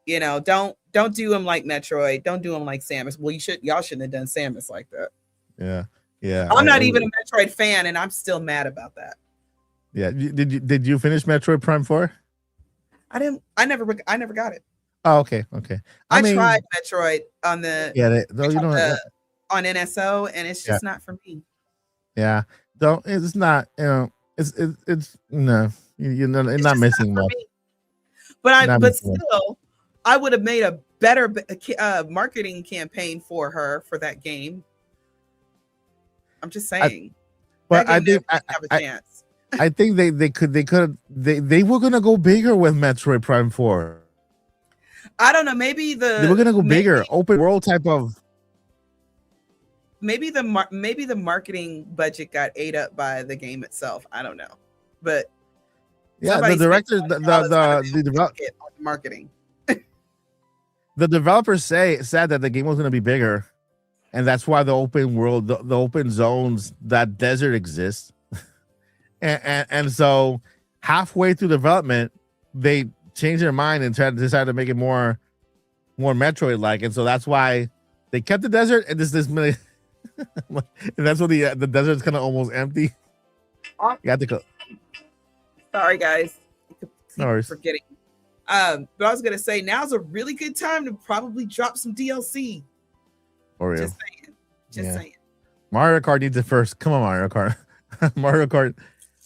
Don't do him like Metroid. Don't do him like Samus. Well, y'all shouldn't have done Samus like that. Yeah. I'm not even a Metroid fan, and I'm still mad about that. Yeah. Did you finish Metroid Prime 4? I never got it. Oh, okay. I tried Metroid on the on NSO, and it's just not for me. Yeah. It's not. It's no. You're not missing much. But still, I would have made a better marketing campaign for her for that game. I'm just saying. But I did have a chance. I think they were gonna go bigger with Metroid Prime 4. I don't know. Maybe They were gonna go bigger, open world type of. Maybe the marketing budget got ate up by the game itself. I don't know, but Yeah, the director, the marketing. The developers said that the game was gonna be bigger, and that's why the open world, the open zones, that desert exists. and so halfway through development, they changed their mind and decided to make it more Metroid like, and so that's why they kept the desert and this and that's what the desert's kind of almost empty. You have to go. Sorry, guys. No worries. Forgetting. But I was gonna say now's a really good time to probably drop some DLC. For real. Just saying. Mario Kart needs it first. Come on, Mario Kart. Mario Kart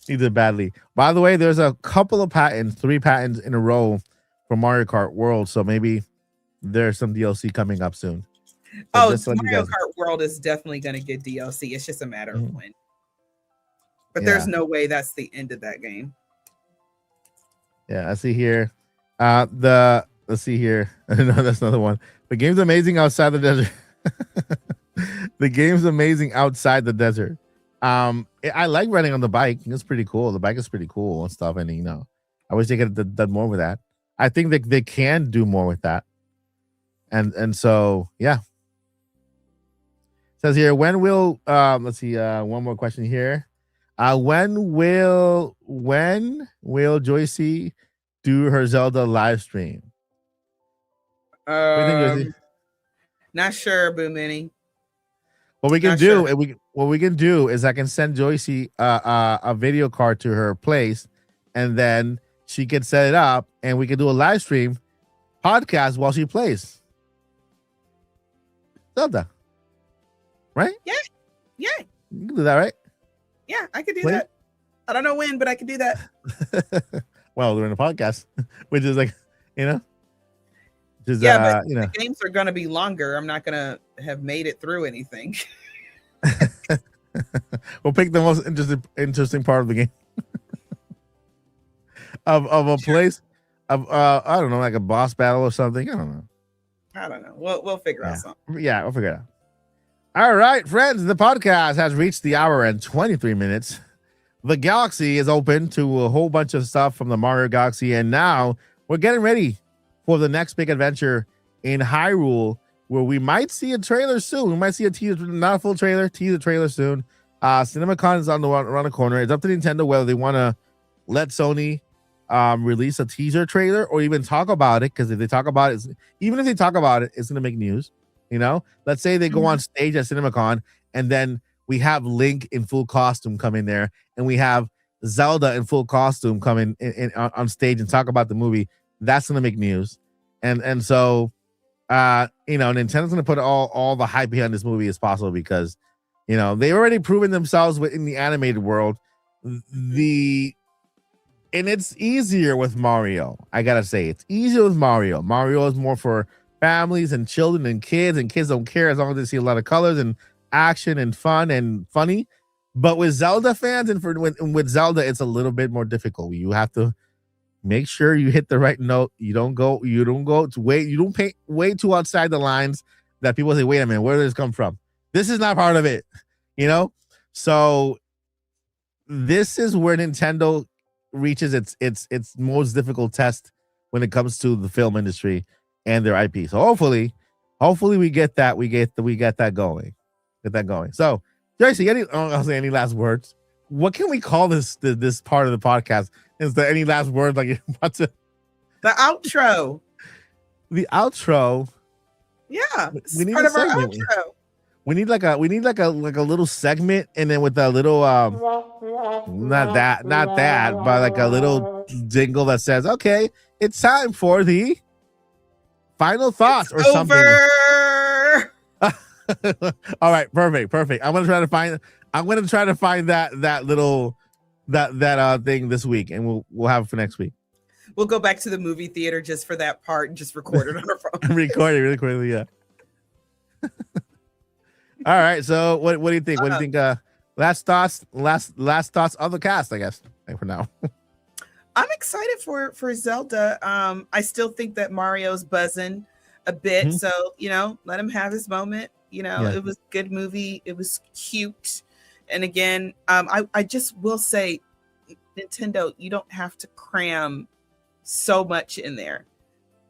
needs it badly. By the way, there's a couple of patents, 3 patents in a row for Mario Kart World. So maybe there's some DLC coming up soon. Mario Kart World is definitely going to get DLC. It's just a matter of when. But there's no way that's the end of that game. Yeah, I see here. Let's see here. No, that's another one. The game's amazing outside the desert. The game's amazing outside the desert. I like riding on the bike. It's pretty cool. The bike is pretty cool and stuff. And I wish they could have done more with that. I think that they can do more with that. And so yeah. Says here, when will let's see, one more question here. When will Joycey do her Zelda live stream? Not sure, Boo Mini. What we can do is I can send Joycey a video card to her place, and then she can set it up, and we can do a live stream podcast while she plays Zelda. Right? Yeah. You can do that, right? Yeah, I could do that. I don't know when, but I could do that. Well, during the podcast, which is like, but the games are going to be longer. I'm not going to have made it through anything. We'll pick the most interesting part of the game. of a place of I don't know, like a boss battle or something. I don't know. We'll figure out something. Yeah, we'll figure it out. All right, friends, the podcast has reached the hour and 23 minutes. The Galaxy is open to a whole bunch of stuff from the Mario Galaxy, and now we're getting ready for the next big adventure in Hyrule, where we might see a trailer soon. We might see a teaser, not a full trailer, teaser trailer soon. CinemaCon is around the corner. It's up to Nintendo whether they want to let Sony release a teaser trailer or even talk about it, because if they talk about it, even if they talk about it, it's going to make news. Let's say they go on stage at CinemaCon, and then we have Link in full costume come in there, and we have Zelda in full costume come in on stage and talk about the movie. That's going to make news. And so, Nintendo's going to put all the hype behind this movie as possible, because, they've already proven themselves in the animated world. And it's easier with Mario. I got to say, it's easier with Mario. Mario is more for families and children and kids don't care as long as they see a lot of colors and action and fun and funny. But with Zelda fans and with Zelda, it's a little bit more difficult. You have to make sure you hit the right note. You don't go way too outside the lines that people say, wait a minute, where did this come from? This is not part of it, So this is where Nintendo reaches its most difficult test when it comes to the film industry and their IP. So hopefully we get that. We get that going. Get that going. So, Joycey, any last words? What can we call this part of the podcast? Is there any last words like you're about to? The outro. The outro. Yeah, we need part of our outro. We need like a little segment, and then with a little not that, but like a little jingle that says, "Okay, it's time for the final thoughts," or something. All right, perfect. I'm gonna try to find that little thing this week, and we'll have it for next week. We'll go back to the movie theater just for that part and just record it on our phone. record it really quickly, yeah. All right, so what do you think? What do you think? Last thoughts of the cast, I guess. like, for now. I'm excited for Zelda. I still think that Mario's buzzing a bit, Mhm. so let him have his moment. Yeah. It was a good movie. It was cute, and again, I just will say, Nintendo, you don't have to cram so much in there.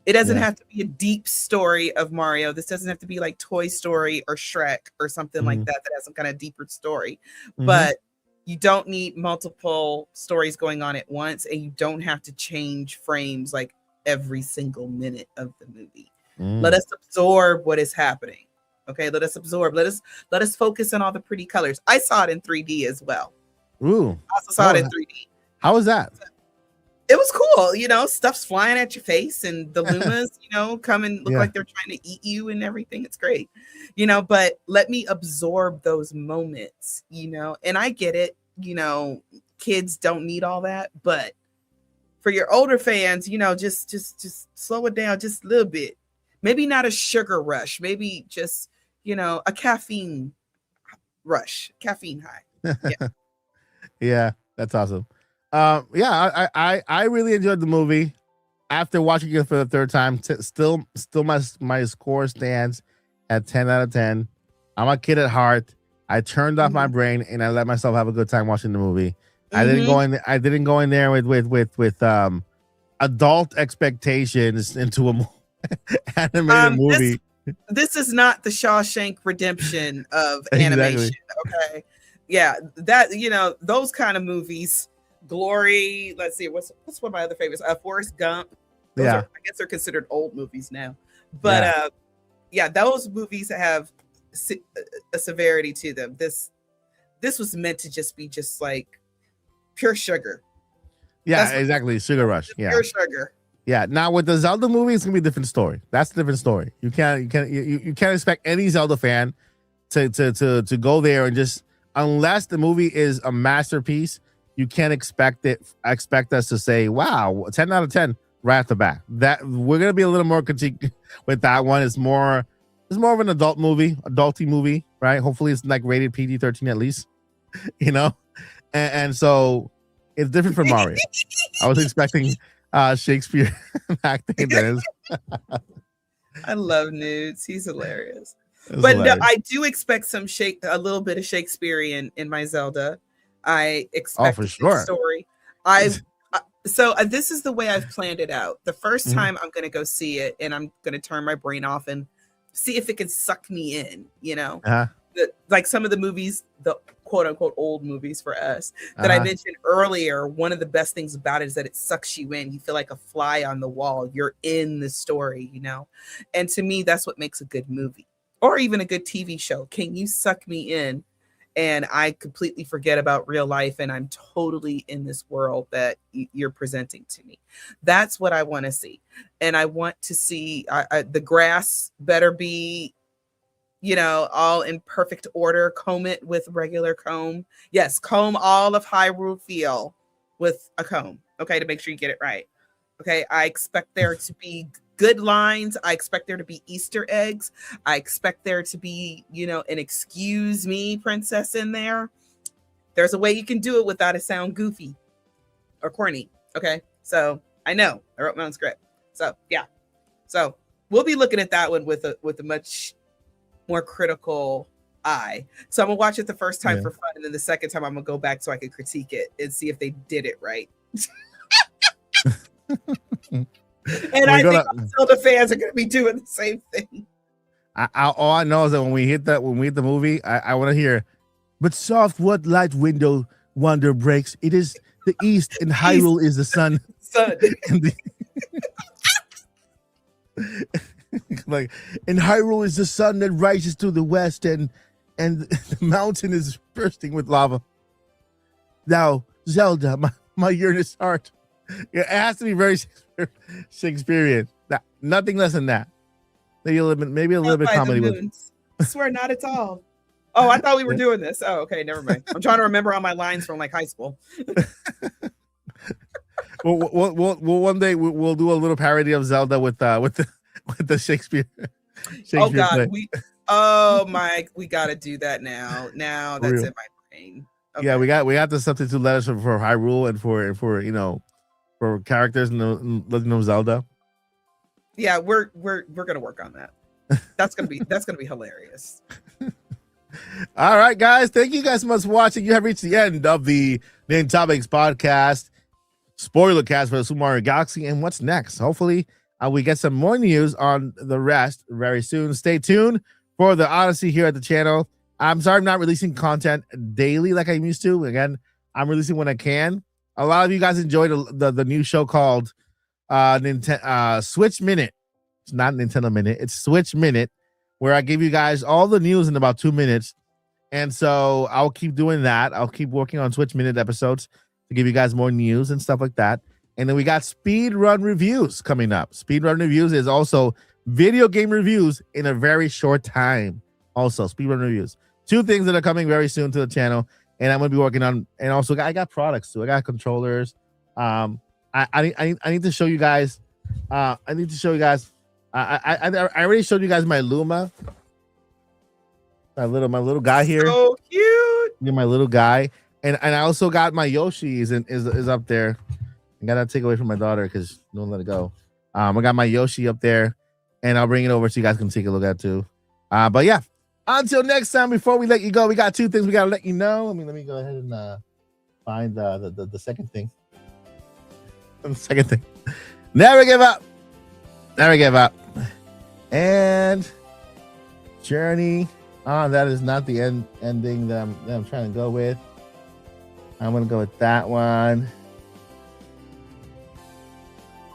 It doesn't Yeah. have to be a deep story of Mario. This doesn't have to be like Toy Story or Shrek or something like Hmm. that has some kind of deeper story. Hmm. But you don't need multiple stories going on at once, and you don't have to change frames like every single minute of the movie. Let Mm. us absorb what is happening. Okay, let us absorb. Let us focus on all the pretty colors. I saw it in 3D as well. Ooh. I also saw it in Oh, 3D. how was that? It was cool, stuff's flying at your face, and the Lumas, come and look Yeah. like they're trying to eat you and everything. It's great, but let me absorb those moments, and I get it, kids don't need all that, but for your older fans, just slow it down just a little bit. Maybe not a sugar rush, maybe just, a caffeine rush, caffeine high. Yeah. Yeah, that's awesome. Yeah, I really enjoyed the movie. After watching it for the third time, still my score stands at 10 out of 10. I'm a kid at heart. I turned off my Hmm. brain and I let myself have a good time watching the movie. Hmm. I didn't go in there with adult expectations into a animated This movie. this is not the Shawshank Redemption of Exactly. animation. Okay. Yeah, that those kind of movies, Glory, let's see, what's one of my other favorites? Forrest Gump. Those are, Yeah. I guess they're considered old movies now. But Yeah. yeah, those movies have a severity to them. This was meant to just be just like pure sugar. Yeah, That's what exactly. Sugar Rush. Yeah. pure sugar. Yeah. Now with the Zelda movie, it's gonna be a different story. That's a different story. You can't expect any Zelda fan to go there and just, unless the movie is a masterpiece, you can't expect us to say, wow, 10 out of 10 right off the bat. That we're gonna be a little more critique with that one. It's more of an adulty movie, right? Hopefully it's like rated PG-13 at least, you know? And so it's different from Mario. I was expecting Shakespeare acting there. I love Nudes. He's hilarious. It was But no, hilarious. I do expect a little bit of Shakespearean in my Zelda. I Oh, expect for a good sure. story. I so this is the way I've planned it out. The first Mhm. time I'm going to go see it, and I'm going to turn my brain off and see if it can suck me in. Uh-huh. Like some of the movies, the quote unquote old movies for us that I Uh-huh. mentioned earlier. One of the best things about it is that it sucks you in. You feel like a fly on the wall. You're in the story. And to me, that's what makes a good movie or even a good TV show. Can you suck me in? And I completely forget about real life, and I'm totally in this world that you're presenting to me. That's what I want to see. And I want to see the grass better be all in perfect order. Comb it with regular comb. Yes, comb all of Hyrule Field with a comb. Okay, to make sure you get it right. Okay, I expect there to be good lines. I expect there to be Easter eggs. I expect there to be, an excuse me princess in there. There's a way you can do it without it sound goofy or corny. Okay, so I know I wrote my own script. So yeah, so we'll be looking at that one with a much more critical eye. So I'm gonna watch it the first time Yeah. for fun, and then the second time I'm gonna go back so I can critique it and see if they did it right. And We're I think gonna all Zelda fans are gonna be doing the same thing. all I know is that when we hit the movie, I want to hear, but soft what light window wonder breaks. It is the east, and East, Hyrule is the sun. son. And like, and Hyrule is the sun that rises to the west, and the mountain is bursting with lava. Now, Zelda, my yearnest heart. It has to be very Shakespearean. Nothing less than that. Maybe a little bit By the comedy with. moons. I swear not at all. Oh, I thought we were Yeah. doing this. Oh, okay, never mind. I'm trying to remember all my lines from like high school. We'll one day we'll do a little parody of Zelda with the Shakespeare. Oh God, play. we gotta do that now. Now For that's real. in my brain. Okay. Yeah, we got the substitute letters for Hyrule and for for characters in the Legend of Zelda. Yeah, we're gonna work on that. That's gonna be hilarious. All right, guys. Thank you guys so much for watching. You have reached the end of the Name Topics podcast, spoiler cast for the Super Mario Galaxy. And what's next? Hopefully, we get some more news on the rest very soon. Stay tuned for the Odyssey here at the channel. I'm sorry I'm not releasing content daily like I used to. Again, I'm releasing when I can. A lot of you guys enjoyed the new show called Switch Minute. It's not Nintendo Minute. It's Switch Minute, where I give you guys all the news in about 2 minutes. And so I'll keep doing that. I'll keep working on Switch Minute episodes to give you guys more news and stuff like that. And then we got speed run reviews coming up. Speed run reviews is also video game reviews in a very short time. Also, speed run reviews. 2 things that are coming very soon to the channel. And I'm going to be working on, and also I got products too. I got controllers. I need to show you guys. I already showed you guys my Luma. My little guy here. So cute. Yeah, my little guy. And I also got my Yoshi is up there. I gotta take away from my daughter because don't let it go. I got my Yoshi up there, and I'll bring it over so you guys can take a look at it too. But yeah, until next time, before we let you go, we got 2 things we gotta let you know. Let me go ahead and find the second thing. The second thing. Never give up. Never give up. And Journey. That is not the ending that I'm trying to go with. I'm gonna go with that one.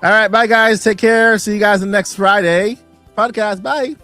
All right, bye guys. Take care. See you guys next Friday podcast. Bye.